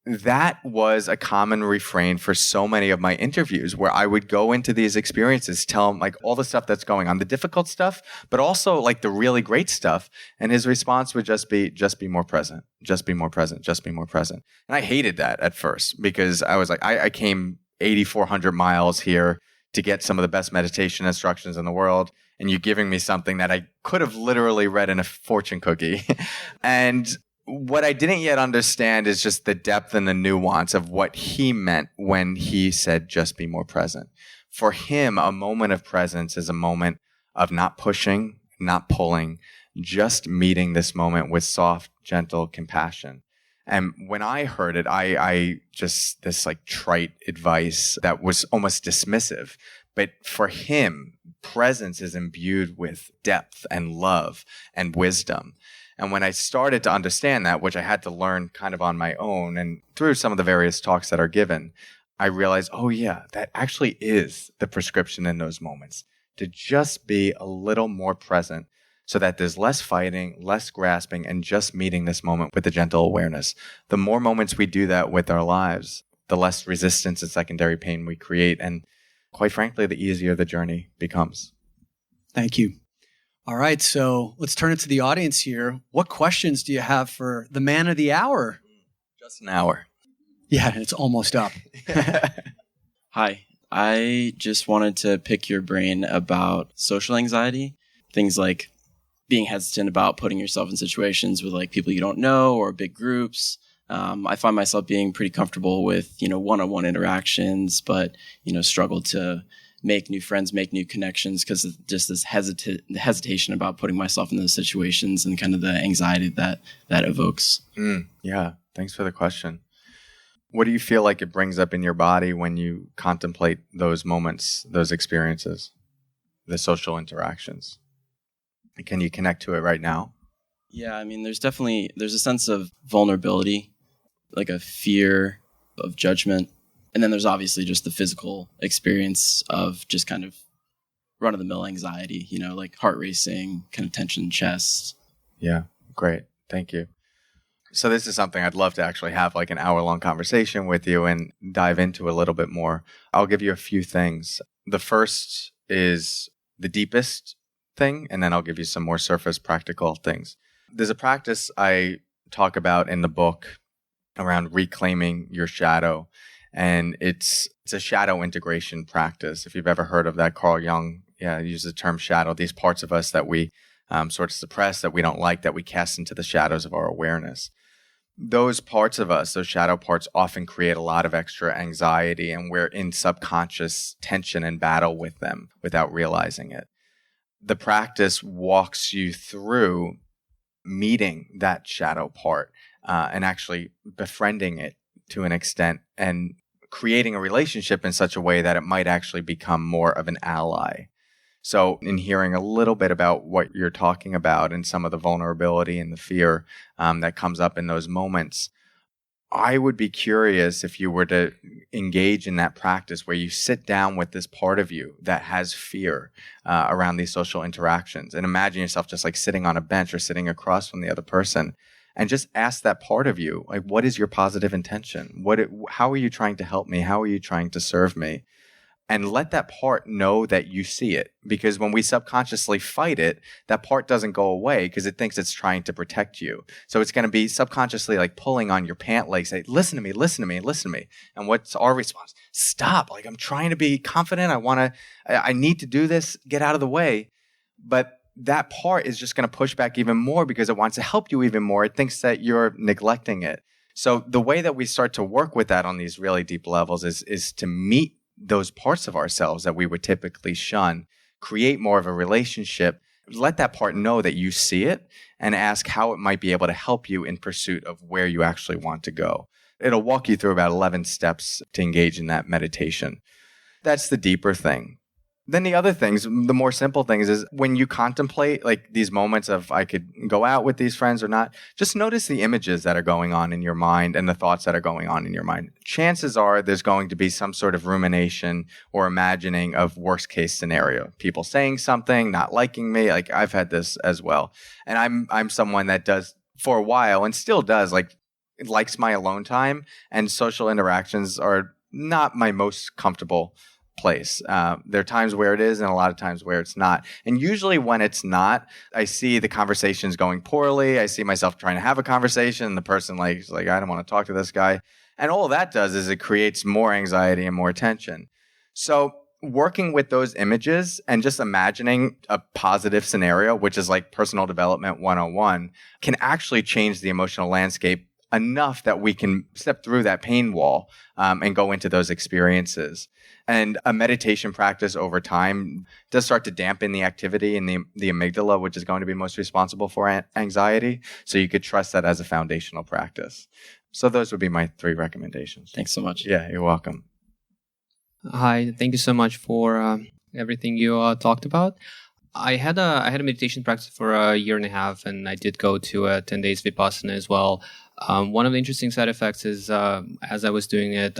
Speaker 4: that was a common refrain for so many of my interviews, where I would go into these experiences, tell him like all the stuff that's going on, the difficult stuff, but also like the really great stuff. And his response would just be more present, just be more present, just be more present. And I hated that at first, because I was like, I came 8,400 miles here to get some of the best meditation instructions in the world, and you giving me something that I could have literally read in a fortune cookie. And What I didn't yet understand is just the depth and the nuance of what he meant when he said, just be more present. For him, a moment of presence is a moment of not pushing, not pulling, just meeting this moment with soft, gentle compassion. And when I heard it, I just, this like trite advice that was almost dismissive. But for him, presence is imbued with depth and love and wisdom. And when I started to understand that, which I had to learn kind of on my own and through some of the various talks that are given, I realized, oh yeah, that actually is the prescription in those moments, to just be a little more present so that there's less fighting, less grasping, and just meeting this moment with a gentle awareness. The more moments we do that with our lives, the less resistance and secondary pain we create. And quite frankly, the easier the journey becomes.
Speaker 5: Thank you. All right, so let's turn it to the audience here. What questions do you have for the man of the hour?
Speaker 4: Just an hour.
Speaker 5: Yeah, it's almost up.
Speaker 6: Hi, I just wanted to pick your brain about social anxiety, things like being hesitant about putting yourself in situations with like people you don't know or big groups. I find myself being pretty comfortable with, one-on-one interactions, but, struggle to make new friends, make new connections because of just this hesitation about putting myself in those situations and kind of the anxiety that evokes.
Speaker 4: Yeah, thanks for the question. What do you feel like it brings up in your body when you contemplate those moments, those experiences, the social interactions? Can you connect to it right now?
Speaker 6: Yeah, I mean, there's a sense of vulnerability, like a fear of judgment. And then there's obviously just the physical experience of just kind of run-of-the-mill anxiety, like heart racing, kind of tension in chest.
Speaker 4: Yeah, great. Thank you. So this is something I'd love to actually have like an hour-long conversation with you and dive into a little bit more. I'll give you a few things. The first is the deepest thing, and then I'll give you some more surface practical things. There's a practice I talk about in the book around reclaiming your shadow. And it's a shadow integration practice. If you've ever heard of that, Carl Jung, uses the term shadow, these parts of us that we sort of suppress, that we don't like, that we cast into the shadows of our awareness. Those parts of us, those shadow parts, often create a lot of extra anxiety, and we're in subconscious tension and battle with them without realizing it. The practice walks you through meeting that shadow part and actually befriending it to an extent and creating a relationship in such a way that it might actually become more of an ally. So in hearing a little bit about what you're talking about and some of the vulnerability and the fear that comes up in those moments, I would be curious if you were to engage in that practice where you sit down with this part of you that has fear around these social interactions, and imagine yourself just like sitting on a bench or sitting across from the other person, and just ask that part of you, like, what is your positive intention? How are you trying to help me? How are you trying to serve me? And let that part know that you see it. Because when we subconsciously fight it, that part doesn't go away because it thinks it's trying to protect you. So it's going to be subconsciously like pulling on your pant leg, say, listen to me, listen to me, listen to me. And what's our response? Stop. Like, I'm trying to be confident. I need to do this. Get out of the way. But that part is just going to push back even more because it wants to help you even more. It thinks that you're neglecting it. So the way that we start to work with that on these really deep levels is to meet those parts of ourselves that we would typically shun, create more of a relationship, let that part know that you see it, and ask how it might be able to help you in pursuit of where you actually want to go. It'll walk you through about 11 steps to engage in that meditation. That's the deeper thing. Then the other things, the more simple things, is when you contemplate like these moments of I could go out with these friends or not, just notice the images that are going on in your mind and the thoughts that are going on in your mind. Chances are there's going to be some sort of rumination or imagining of worst case scenario. People saying something, not liking me. Like I've had this as well. And I'm someone that does for a while and still does likes my alone time, and social interactions are not my most comfortable place. There are times where it is and a lot of times where it's not. And usually when it's not, I see the conversations going poorly. I see myself trying to have a conversation and the person is like, I don't want to talk to this guy. And all that does is it creates more anxiety and more tension. So working with those images and just imagining a positive scenario, which is like personal development 101, can actually change the emotional landscape enough that we can step through that pain wall and go into those experiences. And a meditation practice over time does start to dampen the activity in the amygdala, which is going to be most responsible for anxiety. So you could trust that as a foundational practice. So those would be my 3 recommendations.
Speaker 6: Thanks so much.
Speaker 4: Yeah, you're welcome.
Speaker 7: Hi, thank you so much for everything you talked about. I had a meditation practice for a year and a half, and I did go to 10 days Vipassana as well. One of the interesting side effects is, as I was doing it,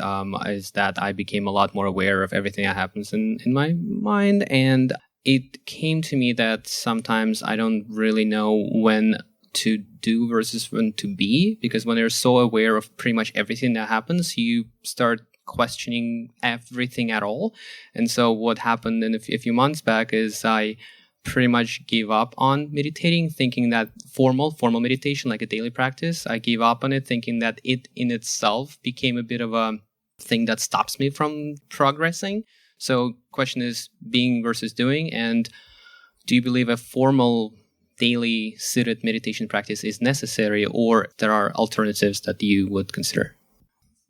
Speaker 7: is that I became a lot more aware of everything that happens in my mind. And it came to me that sometimes I don't really know when to do versus when to be, because when you're so aware of pretty much everything that happens, you start questioning everything at all. And so what happened in a few months back is I pretty much gave up on meditating, thinking that formal meditation, like a daily practice, I gave up on it, thinking that it in itself became a bit of a thing that stops me from progressing. So question is being versus doing. And do you believe a formal daily seated meditation practice is necessary, or there are alternatives that you would consider?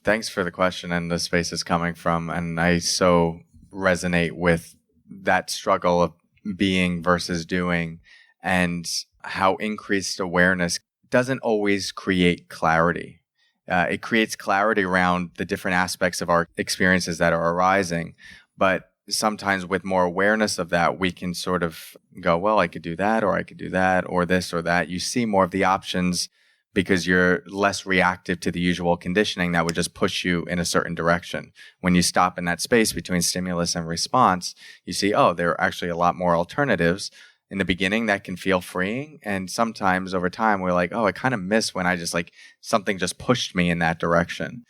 Speaker 4: Thanks for the question and the space it's coming from. And I so resonate with that struggle of being versus doing, and how increased awareness doesn't always create clarity. It creates clarity around the different aspects of our experiences that are arising. But sometimes with more awareness of that, we can sort of go, well, I could do that, or I could do that, or this or that. You see more of the options because you're less reactive to the usual conditioning that would just push you in a certain direction. When you stop in that space between stimulus and response, you see, oh, there are actually a lot more alternatives. In the beginning, that can feel freeing. And sometimes over time, we're like, oh, I kind of miss when I just something just pushed me in that direction.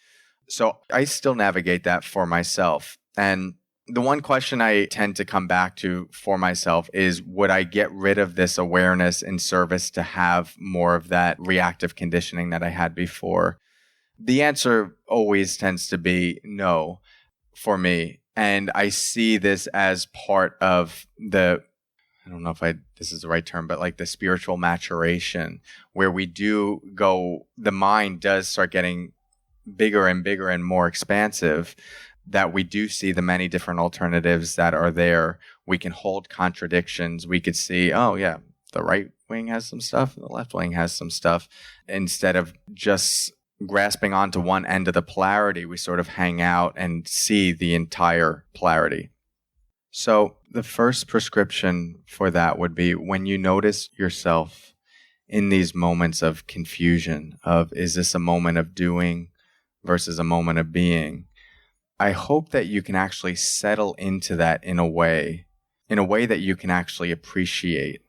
Speaker 4: So I still navigate that for myself. And the one question I tend to come back to for myself is, would I get rid of this awareness in service to have more of that reactive conditioning that I had before? The answer always tends to be no for me. And I see this as part of I don't know if this is the right term, but like the spiritual maturation, where we do go, the mind does start getting bigger and bigger and more expansive, that we do see the many different alternatives that are there. We can hold contradictions. We could see, oh yeah, the right wing has some stuff, the left wing has some stuff. Instead of just grasping onto one end of the polarity, we sort of hang out and see the entire polarity. So the first prescription for that would be, when you notice yourself in these moments of confusion of, is this a moment of doing versus a moment of being? I hope that you can actually settle into that in a way that you can actually appreciate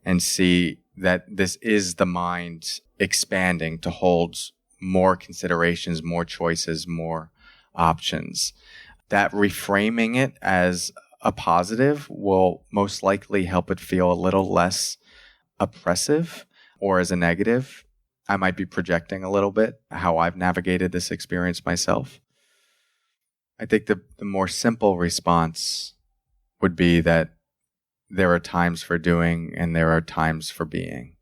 Speaker 4: and see that this is the mind expanding to hold more considerations, more choices, more options. That reframing it as a positive will most likely help it feel a little less oppressive, or as a negative. I might be projecting a little bit how I've navigated this experience myself. I think the more simple response would be that there are times for doing and there are times for being.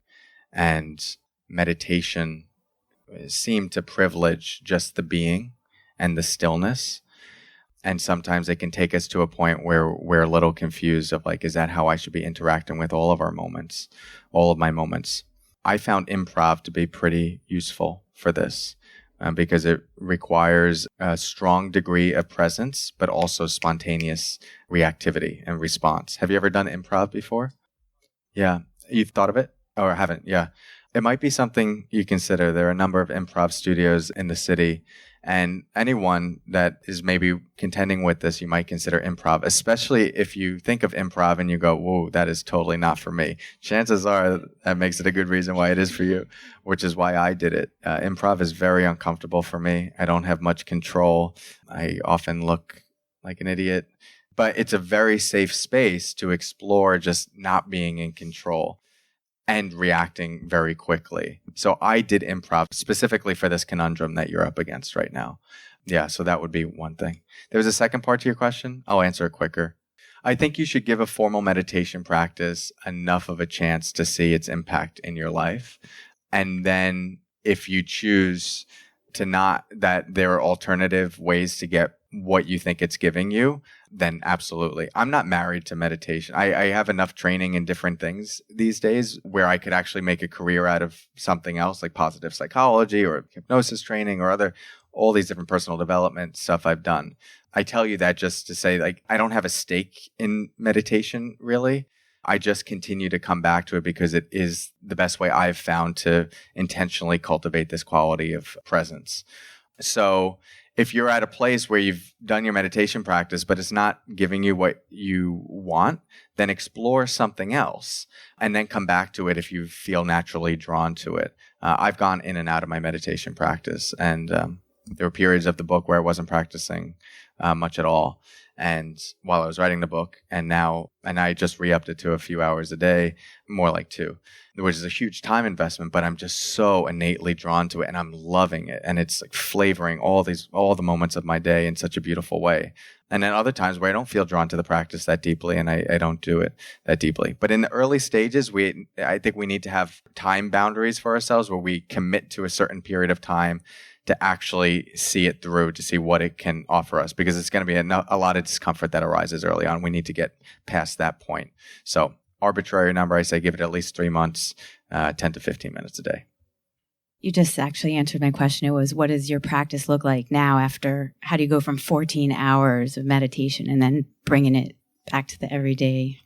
Speaker 4: And meditation seemed to privilege just the being and the stillness. And sometimes it can take us to a point where we're a little confused of is that how I should be interacting with all of our moments, all of my moments? I found improv to be pretty useful for this. Because it requires a strong degree of presence, but also spontaneous reactivity and response. Have you ever done improv before? Yeah. You've thought of it? Or haven't? Yeah. It might be something you consider. There are a number of improv studios in the city, and anyone that is maybe contending with this, you might consider improv, especially if you think of improv and you go, whoa, that is totally not for me. Chances are that makes it a good reason why it is for you, which is why I did it. Improv is very uncomfortable for me. I don't have much control. I often look like an idiot, but it's a very safe space to explore just not being in control. and reacting very quickly. So I did improv specifically for this conundrum that you're up against right now. Yeah, so that would be one thing. There was a second part to your question. I'll answer it quicker. I think you should give a formal meditation practice enough of a chance to see its impact in your life. And then if you choose to not, that there are alternative ways to get what you think it's giving you, then absolutely. I'm not married to meditation. I have enough training in different things these days where I could actually make a career out of something else, like positive psychology or hypnosis training or all these different personal development stuff I've done. I tell you that just to say, like, I don't have a stake in meditation, really. I just continue to come back to it because it is the best way I've found to intentionally cultivate this quality of presence. So if you're at a place where you've done your meditation practice, but it's not giving you what you want, then explore something else and then come back to it if you feel naturally drawn to it. I've gone in and out of my meditation practice, and there were periods of the book where I wasn't practicing much at all. And while I was writing the book, and I just re-upped it to a few hours a day, more like 2, which is a huge time investment, but I'm just so innately drawn to it and I'm loving it. And it's like flavoring all the moments of my day in such a beautiful way. And then other times where I don't feel drawn to the practice that deeply and I don't do it that deeply. But in the early stages, I think we need to have time boundaries for ourselves where we commit to a certain period of time to actually see it through, to see what it can offer us, because it's going to be a lot of discomfort that arises early on. We need to get past that point. So arbitrary number, I say give it at least 3 months, 10 to 15 minutes a day.
Speaker 8: You just actually answered my question. It was, what does your practice look like now how do you go from 14 hours of meditation and then bringing it back to the everyday?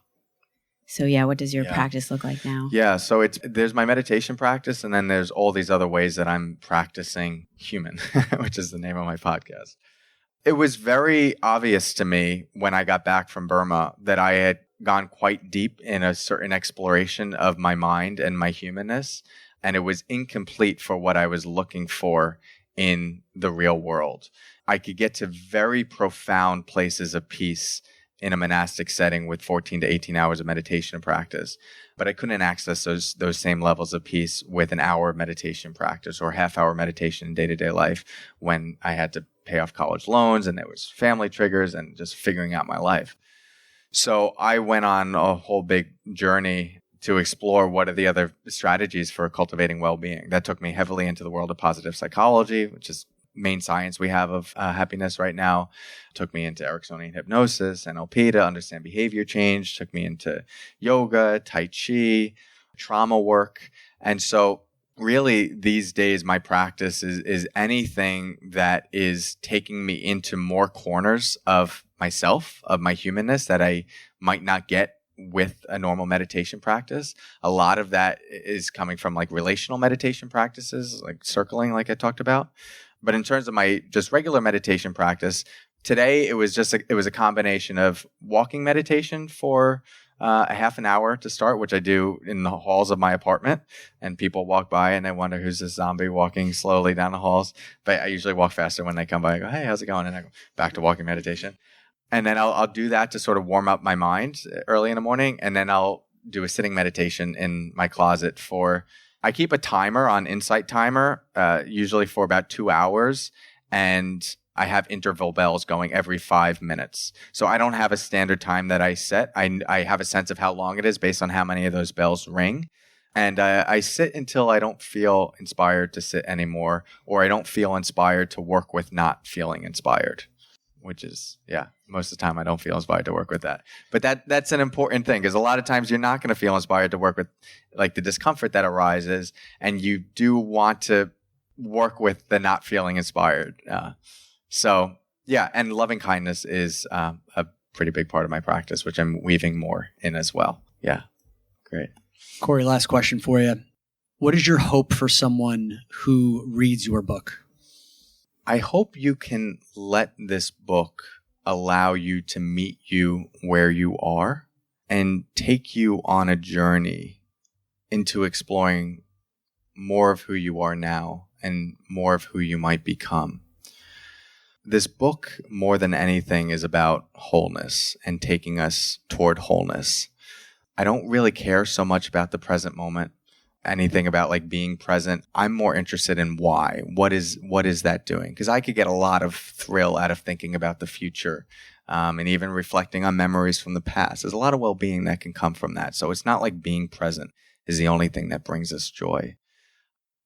Speaker 8: So yeah, what does your practice look like now?
Speaker 4: Yeah, so there's my meditation practice, and then there's all these other ways that I'm practicing human, which is the name of my podcast. It was very obvious to me when I got back from Burma that I had gone quite deep in a certain exploration of my mind and my humanness, and it was incomplete for what I was looking for in the real world. I could get to very profound places of peace in a monastic setting with 14 to 18 hours of meditation practice. But I couldn't access those same levels of peace with an hour of meditation practice or half-hour meditation in day-to-day life when I had to pay off college loans and there was family triggers and just figuring out my life. So I went on a whole big journey to explore what are the other strategies for cultivating well-being. That took me heavily into the world of positive psychology, which is main science we have of happiness right now. Took me into Ericksonian hypnosis, NLP to understand behavior change. Took me into yoga, Tai Chi, trauma work. And so really these days my practice is anything that is taking me into more corners of myself, of my humanness that I might not get with a normal meditation practice. A lot of that is coming from like relational meditation practices, like circling, like I talked about. But in terms of my just regular meditation practice, today it was a combination of walking meditation for a half an hour to start, which I do in the halls of my apartment. And people walk by and they wonder who's this zombie walking slowly down the halls. But I usually walk faster when they come by. I go, hey, how's it going? And I go back to walking meditation. And then I'll do that to sort of warm up my mind early in the morning. And then I'll do a sitting meditation in my closet I keep a timer on Insight Timer, usually for about 2 hours. And I have interval bells going every 5 minutes. So I don't have a standard time that I set. I have a sense of how long it is based on how many of those bells ring. And I sit until I don't feel inspired to sit anymore, or I don't feel inspired to work with not feeling inspired, which is, most of the time I don't feel inspired to work with that. But that's an important thing, because a lot of times you're not going to feel inspired to work with like the discomfort that arises, and you do want to work with the not feeling inspired. And loving kindness is a pretty big part of my practice, which I'm weaving more in as well. Yeah, great.
Speaker 5: Cory, last question for you. What is your hope for someone who reads your book?
Speaker 4: I hope you can let this book allow you to meet you where you are and take you on a journey into exploring more of who you are now and more of who you might become. This book, more than anything, is about wholeness and taking us toward wholeness. I don't really care so much about the present moment, anything about like being present. I'm more interested in why. What is that doing? Because I could get a lot of thrill out of thinking about the future, and even reflecting on memories from the past. There's a lot of well-being that can come from that. So it's not like being present is the only thing that brings us joy.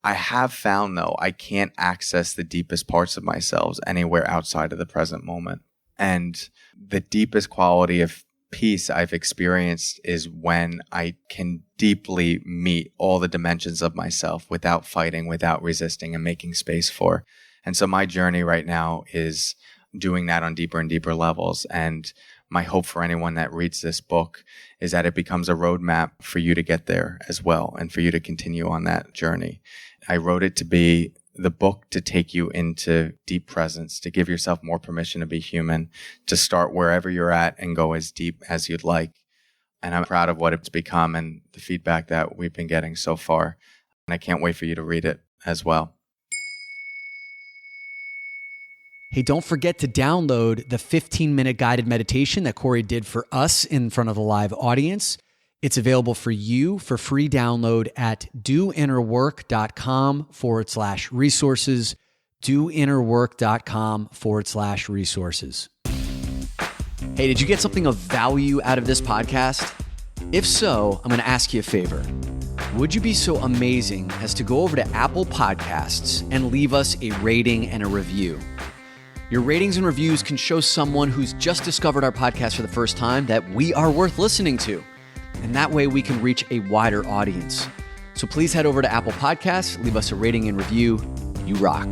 Speaker 4: I have found, though, I can't access the deepest parts of myself anywhere outside of the present moment. And the deepest quality of peace I've experienced is when I can deeply meet all the dimensions of myself without fighting, without resisting, and making space for. And so my journey right now is doing that on deeper and deeper levels. And my hope for anyone that reads this book is that it becomes a roadmap for you to get there as well, and for you to continue on that journey. I wrote it to be the book to take you into deep presence, to give yourself more permission to be human, to start wherever you're at and go as deep as you'd like. And I'm proud of what it's become and the feedback that we've been getting so far. And I can't wait for you to read it as well.
Speaker 1: Hey, don't forget to download the 15-minute guided meditation that Cory did for us in front of the live audience. It's available for you for free download at doinnerwork.com/resources, doinnerwork.com/resources. Hey, did you get something of value out of this podcast? If so, I'm going to ask you a favor. Would you be so amazing as to go over to Apple Podcasts and leave us a rating and a review? Your ratings and reviews can show someone who's just discovered our podcast for the first time that we are worth listening to. And that way we can reach a wider audience. So please head over to Apple Podcasts, leave us a rating and review. You rock.